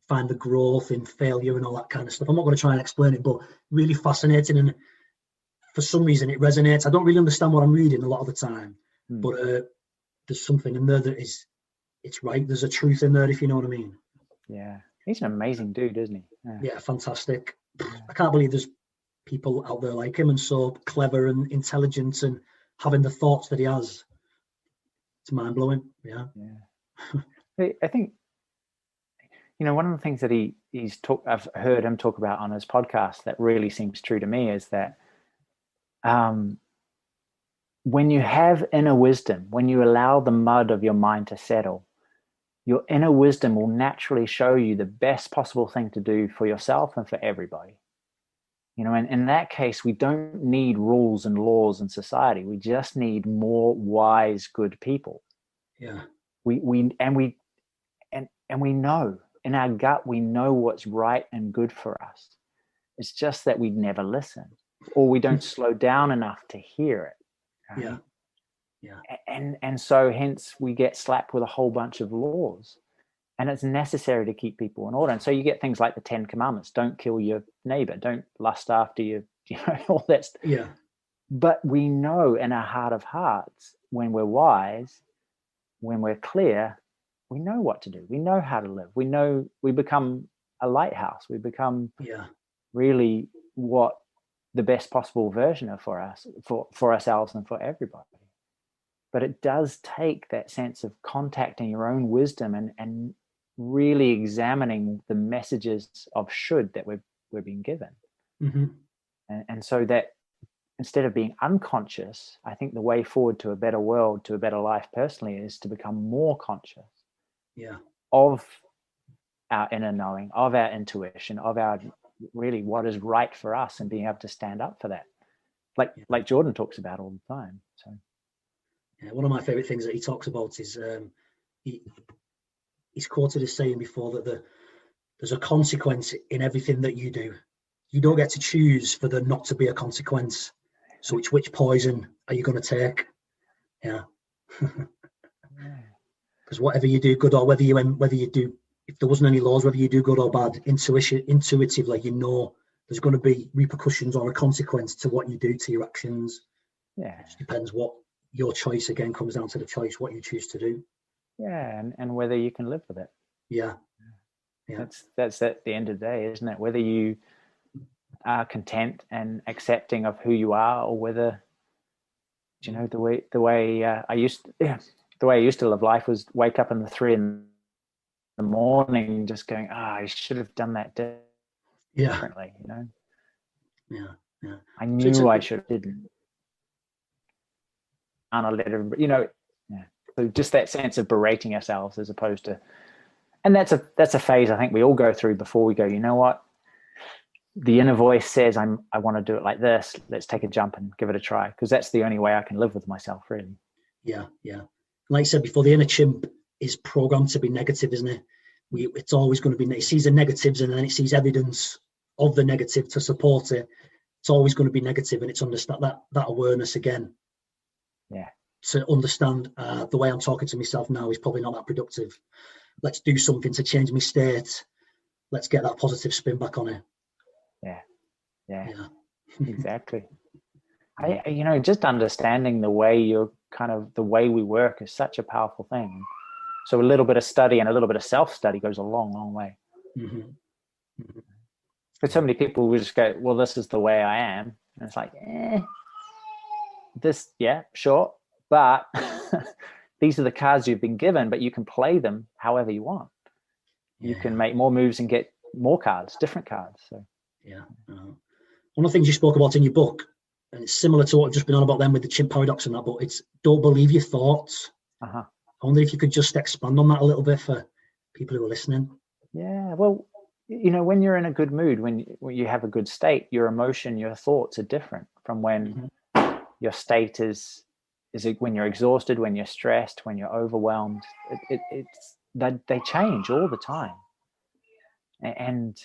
find the growth in failure and all that kind of stuff. I'm not going to try and explain it, but really fascinating, and for some reason it resonates. I don't really understand what I'm reading a lot of the time, but there's something in there that it's right. There's a truth in there, if you know what I mean. Yeah, he's an amazing dude, isn't he? Yeah, fantastic. I can't believe there's people out there like him and so clever and intelligent and having the thoughts that he has. It's mind-blowing. Yeah. I think, one of the things that I've heard him talk about on his podcast that really seems true to me is that when you have inner wisdom, when you allow the mud of your mind to settle, your inner wisdom will naturally show you the best possible thing to do for yourself and for everybody. And in that case, we don't need rules and laws in society. We just need more wise, good people. Yeah. We know in our gut, we know what's right and good for us. It's just that we never listen, or we don't slow down enough to hear it. Right? Yeah. Yeah. And so hence we get slapped with a whole bunch of laws, and it's necessary to keep people in order. And so you get things like the 10 Commandments: don't kill your neighbor, don't lust after all that stuff. Yeah. But we know in our heart of hearts, when we're wise, when we're clear, we know what to do. We know how to live. We know we become a lighthouse. We become really what the best possible version of for us, for ourselves and for everybody. But it does take that sense of contacting your own wisdom and really examining the messages of should that we're being given. And so that instead of being unconscious, I think the way forward to a better world, to a better life personally, is to become more conscious of our inner knowing, of our intuition, of our really what is right for us, and being able to stand up for that. Like Jordan talks about all the time. So one of my favorite things that he talks about is he's quoted as saying before that there's a consequence in everything that you do. You don't get to choose for there not to be a consequence. So which poison are you going to take? Because whatever you do, good or whether you do, if there wasn't any laws, whether you do good or bad, intuitively, you know there's going to be repercussions or a consequence to what you do, to your actions. It just depends what your choice, again, comes down to the choice, what you choose to do. And whether you can live with it. That's at the end of the day, isn't it? Whether you are content and accepting of who you are, or whether, you know, the way I used to live life was wake up in the 3 in the morning just going, I should have done that differently, you know. I knew I should have didn't. And I let everybody, you know. So just that sense of berating ourselves, as opposed to, and that's a phase I think we all go through before we go, you know what, the inner voice says I want to do it like this, let's take a jump and give it a try, because that's the only way I can live with myself, really. Like I said before, the inner chimp is programmed to be negative, isn't it? It's always going to be, it sees the negatives and then it sees evidence of the negative to support it. It's always going to be negative, and it's understand that awareness again. To understand the way I'm talking to myself now is probably not that productive. Let's do something to change my state. Let's get that positive spin back on it. Exactly. You know, just understanding the way the way we work is such a powerful thing. So a little bit of study and a little bit of self-study goes a long, long way. But so many people will just go, well, this is the way I am. And it's like, sure. But these are the cards you've been given, but you can play them however you want. You can make more moves and get more cards, different cards. So one of the things you spoke about in your book, and it's similar to what I've just been on about then with the chimp paradox and that, but it's don't believe your thoughts. I wonder if you could just expand on that a little bit for people who are listening. Well, you know, when you're in a good mood, when you have a good state, your emotion, your thoughts are different from when your state is when you're exhausted, when you're stressed, when you're overwhelmed. It's they change all the time. And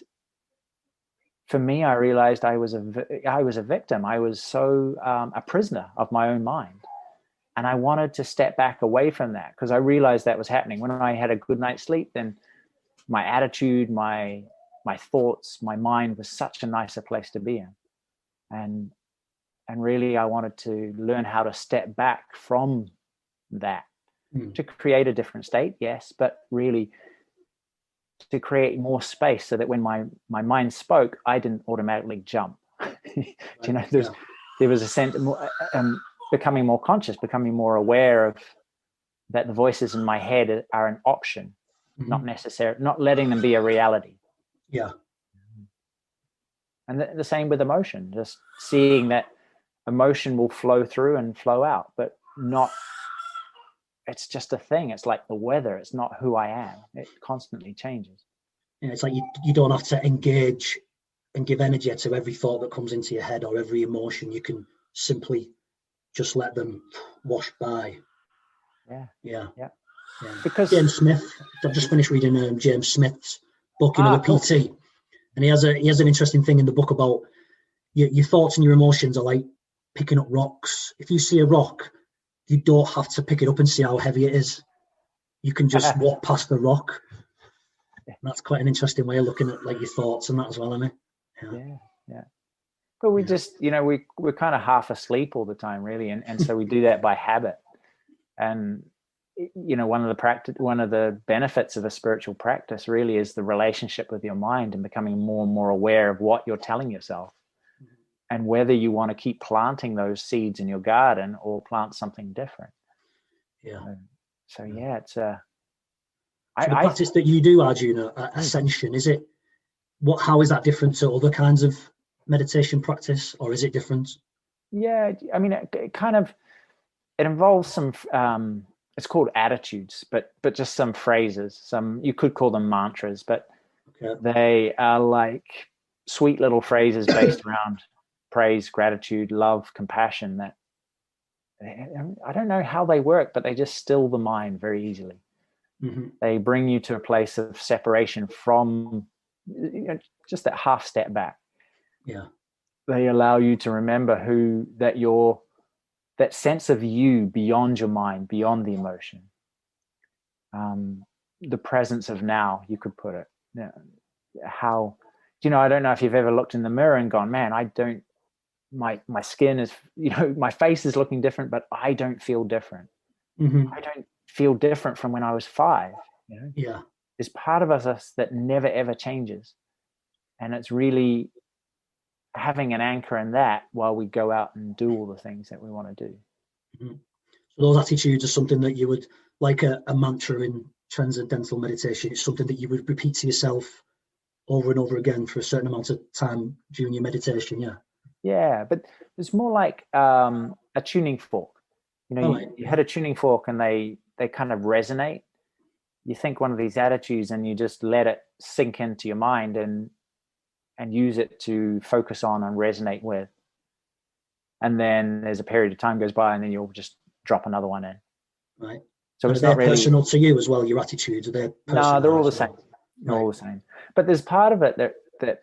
for me, I realized I was a victim. I was so a prisoner of my own mind. And I wanted to step back away from that, because I realized that was happening. When I had a good night's sleep, then my attitude, my thoughts, my mind was such a nicer place to be in. And really, I wanted to learn how to step back from that to create a different state, yes, but really to create more space so that when my mind spoke, I didn't automatically jump. You know, there was a sense of becoming more conscious, becoming more aware of that the voices in my head are an option, not necessary, not letting them be a reality. And the same with emotion, just seeing that emotion will flow through and flow out, but not, it's just a thing. It's like the weather. It's not who I am. It constantly changes. It's like you don't have to engage and give energy to every thought that comes into your head or every emotion. You can simply just let them wash by. Because James Smith, I've just finished reading James Smith's book, the PT, and he has an interesting thing in the book about your thoughts and your emotions are like picking up rocks. If you see a rock, you don't have to pick it up and see how heavy it is. You can just walk past the rock. And that's quite an interesting way of looking at like your thoughts and that as well, isn't it? But we just, we're kind of half asleep all the time, really, and so we do that by habit. And one of the benefits of a spiritual practice really is the relationship with your mind and becoming more and more aware of what you're telling yourself, and whether you want to keep planting those seeds in your garden or plant something different. It's the practice that you do, Arjuna, at Ascension, how is that different to other kinds of meditation practice, or is it different? Yeah, I mean, it involves some. It's called attitudes, but just some phrases. You could call them mantras, but they are like sweet little phrases based around praise, gratitude, love, compassion. That I don't know how they work, but they just still the mind very easily. Mm-hmm. They bring you to a place of separation from just that half step back. Yeah. They allow you to remember that sense of you beyond your mind, beyond the emotion. The presence of now, you could put it. How, I don't know if you've ever looked in the mirror and gone, man, my skin is, my face is looking different, but I don't feel different. Mm-hmm. I don't feel different from when I was 5. Yeah. There's part of us that never ever changes. And it's really having an anchor in that while we go out and do all the things that we want to do. Mm-hmm. So those attitudes are something that you would, like a mantra in transcendental meditation, it's something that you would repeat to yourself over and over again for a certain amount of time during your meditation. Yeah, but it's more like a tuning fork. You hit a tuning fork and they kind of resonate. You think one of these attitudes and you just let it sink into your mind and use it to focus on and resonate with. And then there's a period of time goes by and then you'll just drop another one in. Right. So and it's are not they really personal to you as well, your attitudes? Are they personal? No, they're all the same. Right. All the same. But there's part of it that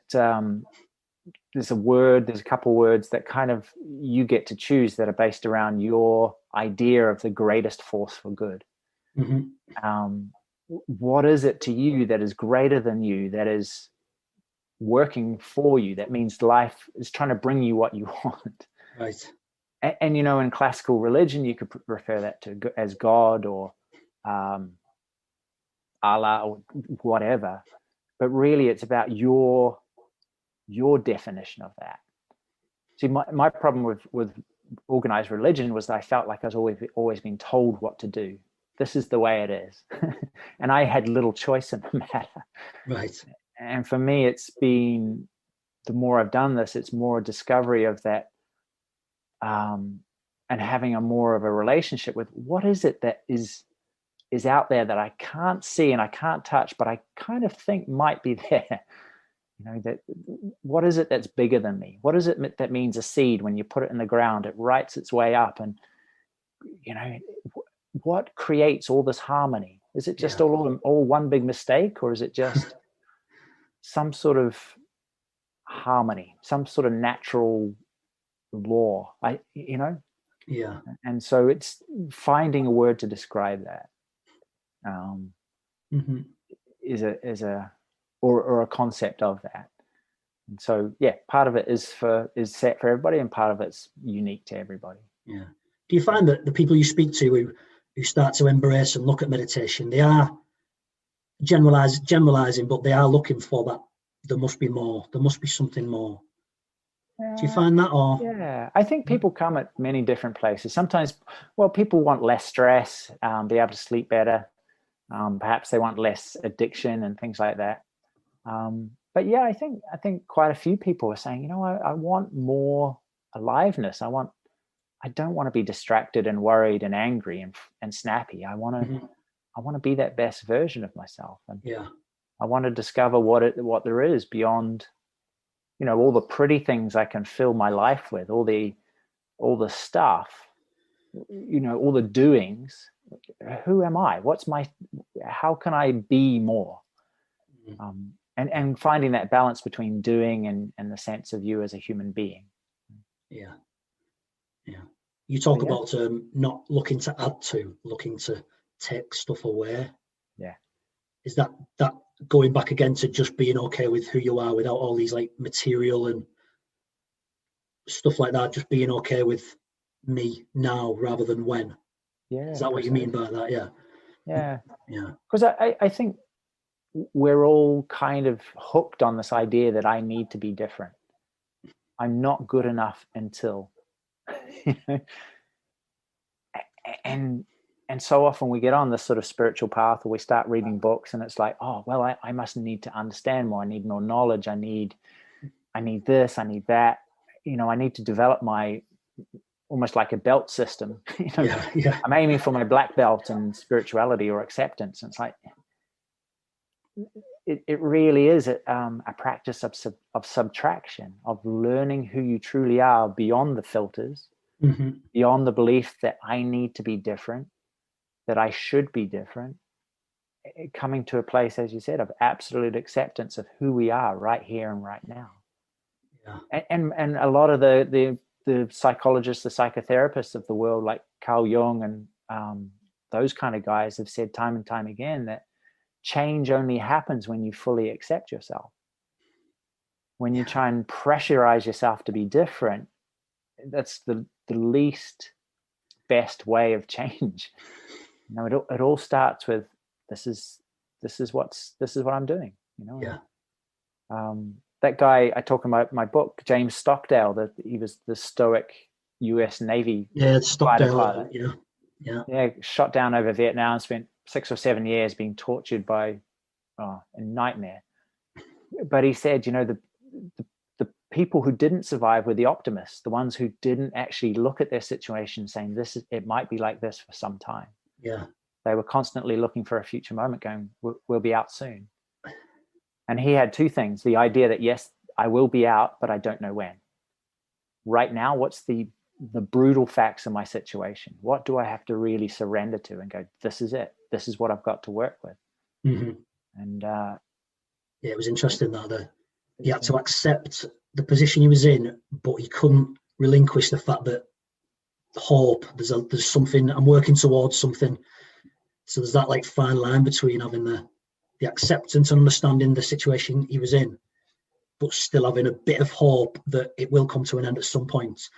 there's a couple words that kind of you get to choose that are based around your idea of the greatest force for good. Mm-hmm. What is it to you that is greater than you, that is working for you, that means life is trying to bring you what you want? Right. And in classical religion, you could refer that to as God or Allah or whatever. But really, it's about your definition of that. See, my problem with organized religion was that I felt like I was always being told what to do. This is the way it is. And I had little choice in the matter. Right. And for me, it's been, the more I've done this, it's more a discovery of that, and having a more of a relationship with what is it that is out there that I can't see and I can't touch, but I kind of think might be there. That what is it that's bigger than me? What is it that means a seed, when you put it in the ground, it writes its way up, and what creates all this harmony? Is it just all one big mistake, or is it just some sort of harmony, some sort of natural law? Yeah. And so it's finding a word to describe that. Mm-hmm. is a concept of that. And so part of it is set for everybody, and part of it's unique to everybody. Yeah. Do you find that the people you speak to who start to embrace and look at meditation, they are generalizing, but they are looking for that there must be more, there must be something more? Do you find that? Or I think people come at many different places. Sometimes people want less stress, be able to sleep better, perhaps they want less addiction and things like that. But I think quite a few people are saying, I want more aliveness. I don't want to be distracted and worried and angry and snappy. I want to be that best version of myself. And I want to discover what there is beyond, all the pretty things I can fill my life with, all the stuff, all the doings. Who am I? How can I be more? And finding that balance between doing and the sense of you as a human being. Yeah. You talk about not looking to add to, looking to take stuff away. Yeah. Is that going back again to just being okay with who you are without all these like material and stuff like that, just being okay with me now rather than when? Yeah. Is that what you mean by that? Yeah. Yeah. Because I think we're all kind of hooked on this idea that I need to be different. I'm not good enough until, and so often we get on this sort of spiritual path, or we start reading books, and it's like, I must need to understand more. I need more knowledge. I need, I need this, I need that. I need to develop my, almost like a belt system. I'm aiming for my black belt in spirituality or acceptance. And it's like, it really is a practice of subtraction, of learning who you truly are beyond the filters, beyond the belief that I need to be different, that I should be different, coming to a place, as you said, of absolute acceptance of who we are right here and right now. And a lot of the psychologists, the psychotherapists of the world, like Carl Jung and those kind of guys, have said time and time again that change only happens when you fully accept yourself. When you try and pressurize yourself to be different, that's the least best way of change. It all starts with this is what I'm doing. That guy I talk about my book, James Stockdale, he was the stoic US Navy fighter pilot. Shot down over Vietnam, spent 6 or 7 years being tortured by a nightmare. But he said, the people who didn't survive were the optimists, the ones who didn't actually look at their situation saying it might be like this for some time. They were constantly looking for a future moment, going, we'll be out soon. And he had two things: the idea that, yes, I will be out, but I don't know when. Right now, what's the brutal facts of my situation? What do I have to really surrender to and go, this is it. This is what I've got to work with. And it was interesting that he had to accept the position he was in, but he couldn't relinquish the fact that hope, there's something, I'm working towards something. So there's that like fine line between having the acceptance and understanding the situation he was in, but still having a bit of hope that it will come to an end at some point.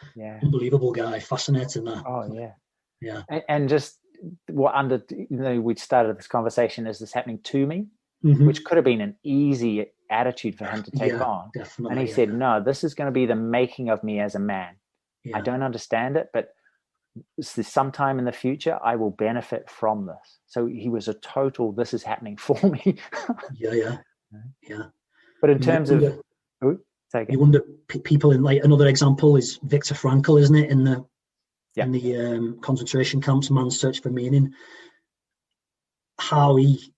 Unbelievable guy, fascinating that. And just what we started this conversation, is this happening to me, which could have been an easy attitude for him to take on. And he said, no, this is going to be the making of me as a man. I don't understand it, but sometime in the future I will benefit from this. So he was a total, this is happening for me. But in terms of you wonder, people in, like, another example is Viktor Frankl, isn't it, in the concentration camps, Man's Search for Meaning, how he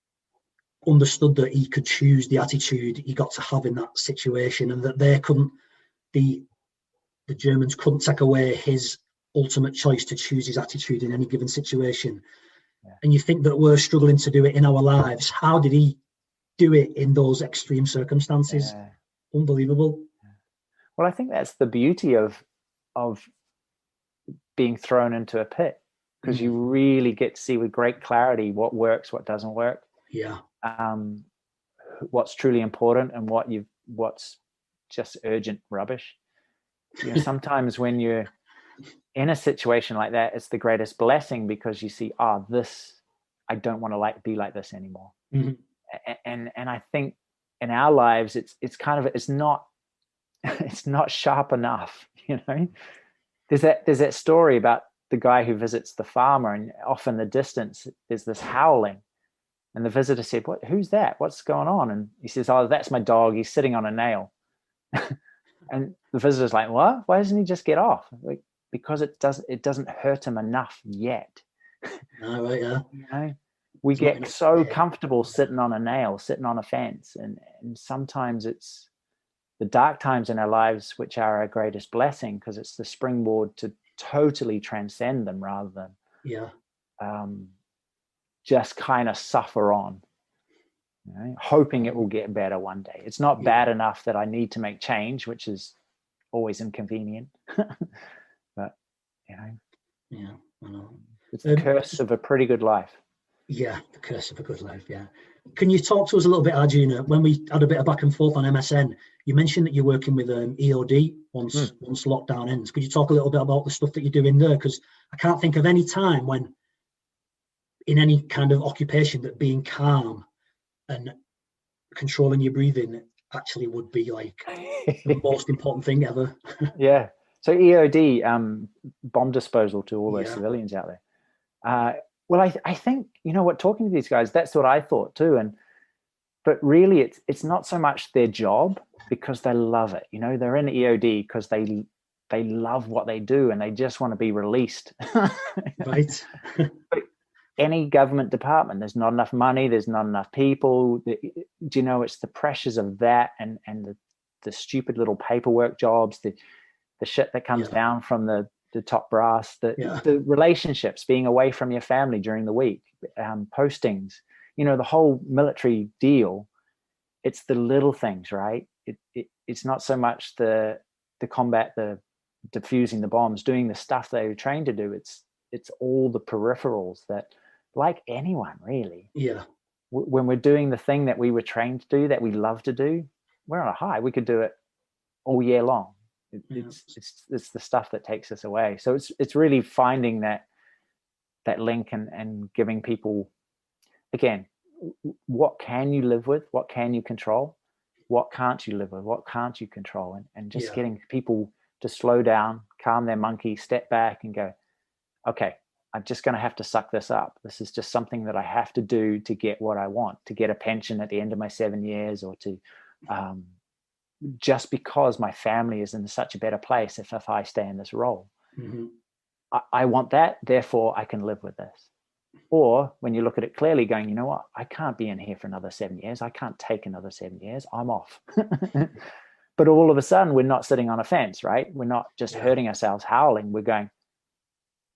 understood that he could choose the attitude he got to have in that situation, and that the Germans couldn't take away his ultimate choice to choose his attitude in any given situation. And you think that we're struggling to do it in our lives. How did he do it in those extreme circumstances? Unbelievable. Well, I think that's the beauty of being thrown into a pit, because you really get to see with great clarity what works, what doesn't work. What's truly important and what's just urgent rubbish. Sometimes when you're in a situation like that, it's the greatest blessing, because you see, this, I don't want to be like this anymore. And I think in our lives, it's not sharp enough. There's that story about the guy who visits the farmer, and off in the distance there's this howling, and the visitor said, who's that? What's going on? And he says, that's my dog. He's sitting on a nail. And the visitor's like, what? Why doesn't he just get off? Like, because it doesn't hurt him enough yet. We get so comfortable sitting on a nail, sitting on a fence, and sometimes it's the dark times in our lives which are our greatest blessing, because it's the springboard to totally transcend them, rather than just kind of suffer on, hoping it will get better one day. It's not bad enough that I need to make change, which is always inconvenient. But I know. It's the curse of a pretty good life. The curse of a good life. Can you talk to us a little bit, Arjuna? When we had a bit of back and forth on MSN, you mentioned that you're working with EOD once lockdown ends. Could you talk a little bit about the stuff that you're doing there? Because I can't think of any time when, in any kind of occupation, that being calm and controlling your breathing actually would be like the most important thing ever. So EOD, bomb disposal to all those civilians out there. Well, I think, talking to these guys, that's what I thought too. And but really it's not so much their job, because they love it. They're in EOD because they love what they do and they just want to be released. Right. But any government department, there's not enough money, there's not enough people. It's the pressures of that and the stupid little paperwork jobs, the shit that comes down from the top brass, the relationships, being away from your family during the week, postings, the whole military deal. It's the little things, right? It's not so much the combat, the defusing the bombs, doing the stuff they were trained to do. It's all the peripherals that, like anyone really, when we're doing the thing that we were trained to do, that we love to do, we're on a high. We could do it all year long. It's the stuff that takes us away. So it's really finding that link and giving people, again, what can you live with, what can you control, what can't you live with, what can't you control, and just getting people to slow down, calm their monkey, step back and go, okay, I'm just going to have to suck this up. This is just something that I have to do to get what I want, to get a pension at the end of my 7 years, or to just because my family is in such a better place if I stay in this role. Mm-hmm. I want that, therefore I can live with this. Or when you look at it clearly, going, you know what, I can't be in here for another 7 years. I can't take another 7 years. I'm off. But all of a sudden, we're not sitting on a fence, right? We're not just hurting ourselves, howling. We're going,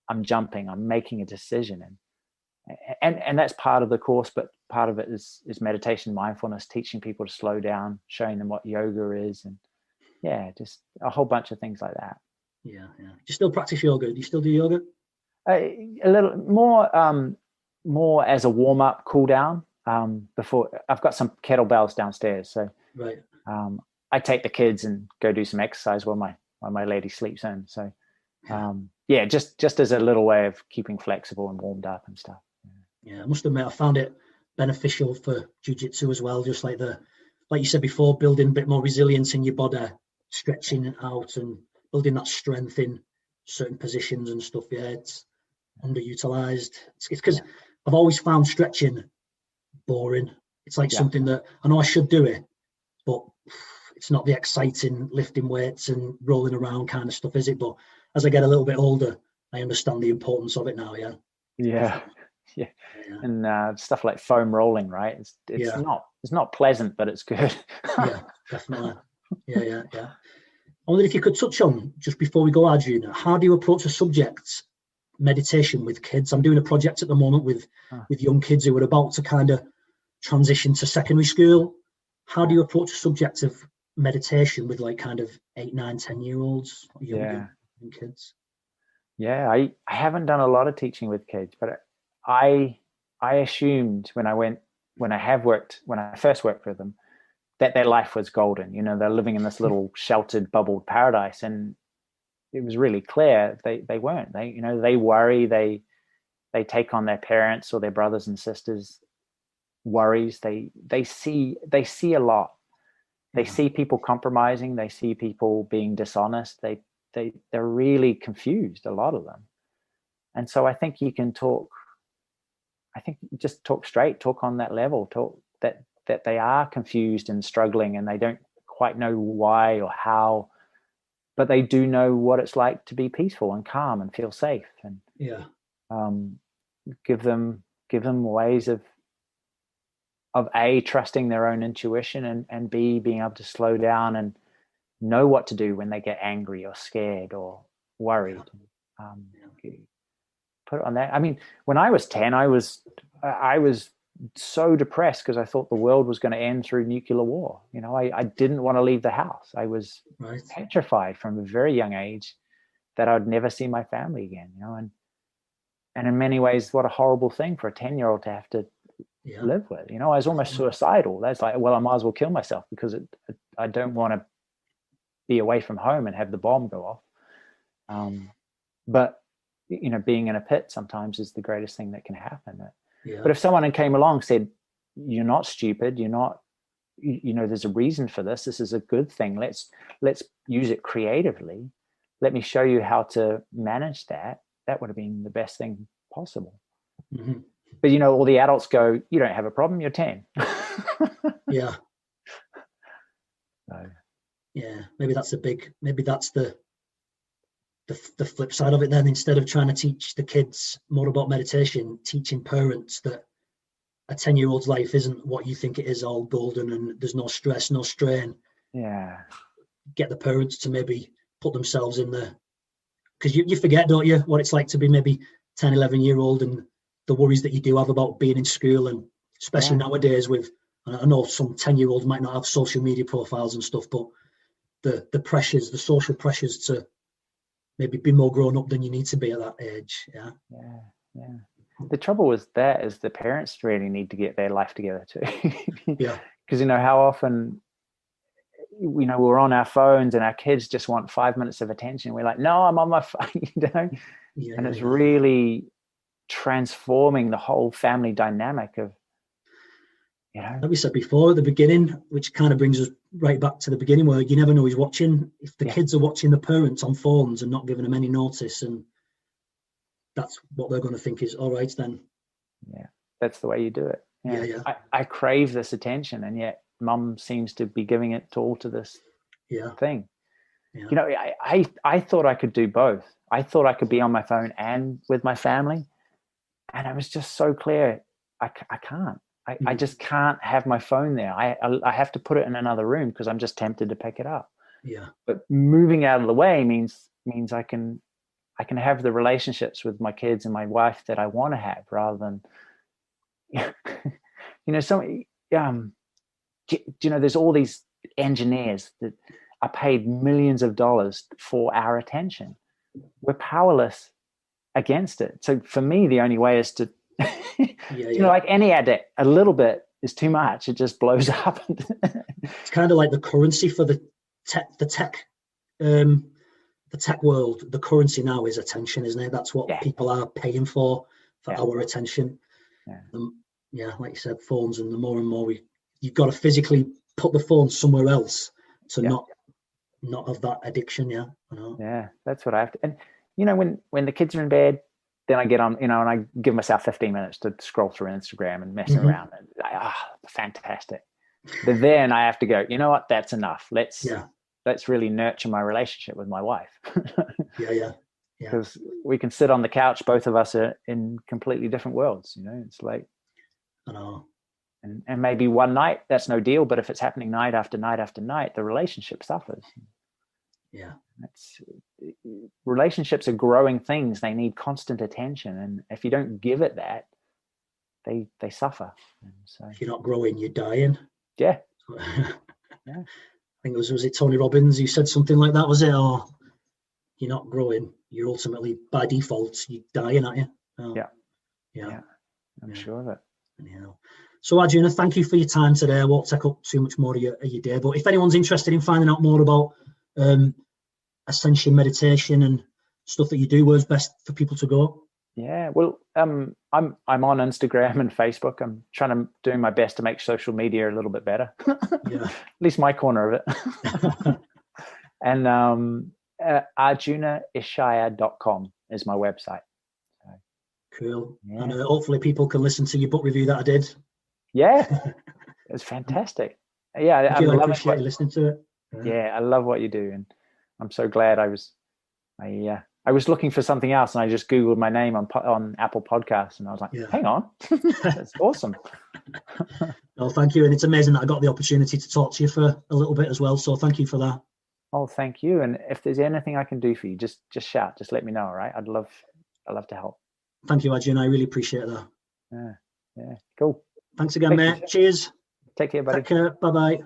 I'm jumping, I'm making a decision. And that's part of the course, but part of it is meditation, mindfulness, teaching people to slow down, showing them what yoga is, and just a whole bunch of things like that. Yeah. Do you still practice yoga? Do you still do yoga? A little more as a warm up, cool down. Before, I've got some kettlebells downstairs, so right. I take the kids and go do some exercise while my lady sleeps in. So just as a little way of keeping flexible and warmed up and stuff. Yeah, I must admit, I found it beneficial for jiu-jitsu as well. Just like you said before, building a bit more resilience in your body, stretching it out and building that strength in certain positions and stuff. Yeah, it's underutilized. It's because I've always found stretching boring. It's like something that I know I should do it, but it's not the exciting lifting weights and rolling around kind of stuff, is it? But as I get a little bit older, I understand the importance of it now. Yeah. And stuff like foam rolling, right? It's not pleasant, but it's good. Yeah, definitely. Yeah. I wonder if you could touch on, just before we go, Arjuna, how do you approach a subject, meditation, with kids? I'm doing a project at the moment with young kids who are about to kind of transition to secondary school. How do you approach a subject of meditation with like kind of 8, 9, 10-year-olds, young kids? Yeah, I haven't done a lot of teaching with kids, but I assumed when I first worked with them, that their life was golden. They're living in this little sheltered, bubbled paradise, and it was really clear they weren't. They worry, they take on their parents or their brothers and sisters' worries. They see a lot. They see people compromising. They see people being dishonest. They're really confused, a lot of them. And so I think you can talk. I think just talk straight, talk on that level, talk that they are confused and struggling, and they don't quite know why or how, but they do know what it's like to be peaceful and calm and feel safe. And give them ways of A, trusting their own intuition, and B, being able to slow down and know what to do when they get angry or scared or worried. Put it on that. I mean, when I was 10, I was so depressed because I thought the world was going to end through nuclear war. I didn't want to leave the house. I was petrified from a very young age that I'd never see my family again. And in many ways, what a horrible thing for a 10-year-old to have to live with. I was almost suicidal. That's like, well, I might as well kill myself because I don't want to be away from home and have the bomb go off. But being in a pit sometimes is the greatest thing that can happen. But if someone came along and said, you're not stupid, you're not, there's a reason for this. This is a good thing. Let's use it creatively. Let me show you how to manage that. That would have been the best thing possible. Mm-hmm. But all the adults go, you don't have a problem, you're 10. Yeah. So. Yeah, maybe that's the flip side of it then. Instead of trying to teach the kids more about meditation, teaching parents that a 10-year-old's life isn't what you think it is, all golden and there's no stress, no strain. Yeah. Get the parents to maybe put themselves in the, because you forget, don't you, what it's like to be maybe 10, 11-year-old and the worries that you do have about being in school, and especially nowadays with, I know some 10-year-olds might not have social media profiles and stuff, but the pressures, the social pressures to maybe be more grown up than you need to be at that age. Yeah. The trouble with that is the parents really need to get their life together too. Yeah. Because how often we're on our phones and our kids just want 5 minutes of attention. We're like, no, I'm on my phone. And it's really transforming the whole family dynamic of, like we said before at the beginning, which kind of brings us right back to the beginning, where you never know who's watching. If the kids are watching the parents on phones and not giving them any notice, and that's what they're going to think is all right then. Yeah, that's the way you do it. I crave this attention, and yet mum seems to be giving it all to this thing. I thought I could do both. I thought I could be on my phone and with my family, and it was just so clear I can't. I just can't have my phone there. I have to put it in another room because I'm just tempted to pick it up. Yeah. But moving out of the way means I can have the relationships with my kids and my wife that I want to have, rather than there's all these engineers that are paid millions of dollars for our attention. We're powerless against it. So for me, the only way is to like any addict, a little bit is too much. It just blows up. It's kind of like the currency for the tech world. The currency now is attention, isn't it? That's what people are paying for our attention. Like you said, phones, and the more and more you've got to physically put the phone somewhere else to not have that addiction. Yeah, that's what I have to. And when the kids are in bed, then I get on, and I give myself 15 minutes to scroll through Instagram and mess around. And fantastic. But then I have to go, you know what? That's enough. Let's really nurture my relationship with my wife. Because we can sit on the couch, both of us are in completely different worlds. It's like, I know. And maybe one night that's no deal, but if it's happening night after night after night, the relationship suffers. Yeah. Relationships are growing things. They need constant attention, and if you don't give it that, they suffer. And so if you're not growing, you're dying. Yeah. I think was it Tony Robbins who said something like that, was it? Or you're not growing, you're ultimately by default you're dying, aren't you? I'm sure of it. So Arjuna, thank you for your time today. I won't take up too much more of your day, but if anyone's interested in finding out more about ascension meditation and stuff that you do, where's best for people to go? Well, I'm on Instagram and Facebook. I'm doing my best to make social media a little bit better. At least my corner of it. And arjunaishaya.com is my website. Cool. And hopefully people can listen to your book review that I did. It's fantastic. I appreciate listening to it. I love what you do, and I'm so glad I was looking for something else, and I just Googled my name on Apple Podcasts, and I was like, hang on, that's awesome. Well, thank you, and it's amazing that I got the opportunity to talk to you for a little bit as well, so thank you for that. Oh, thank you. And if there's anything I can do for you, just shout, just let me know. All right, I'd love to help. Thank you, Arjun. I really appreciate that. Cool. Thanks again, mate. Cheers. Take care, buddy. Take care. Bye-bye.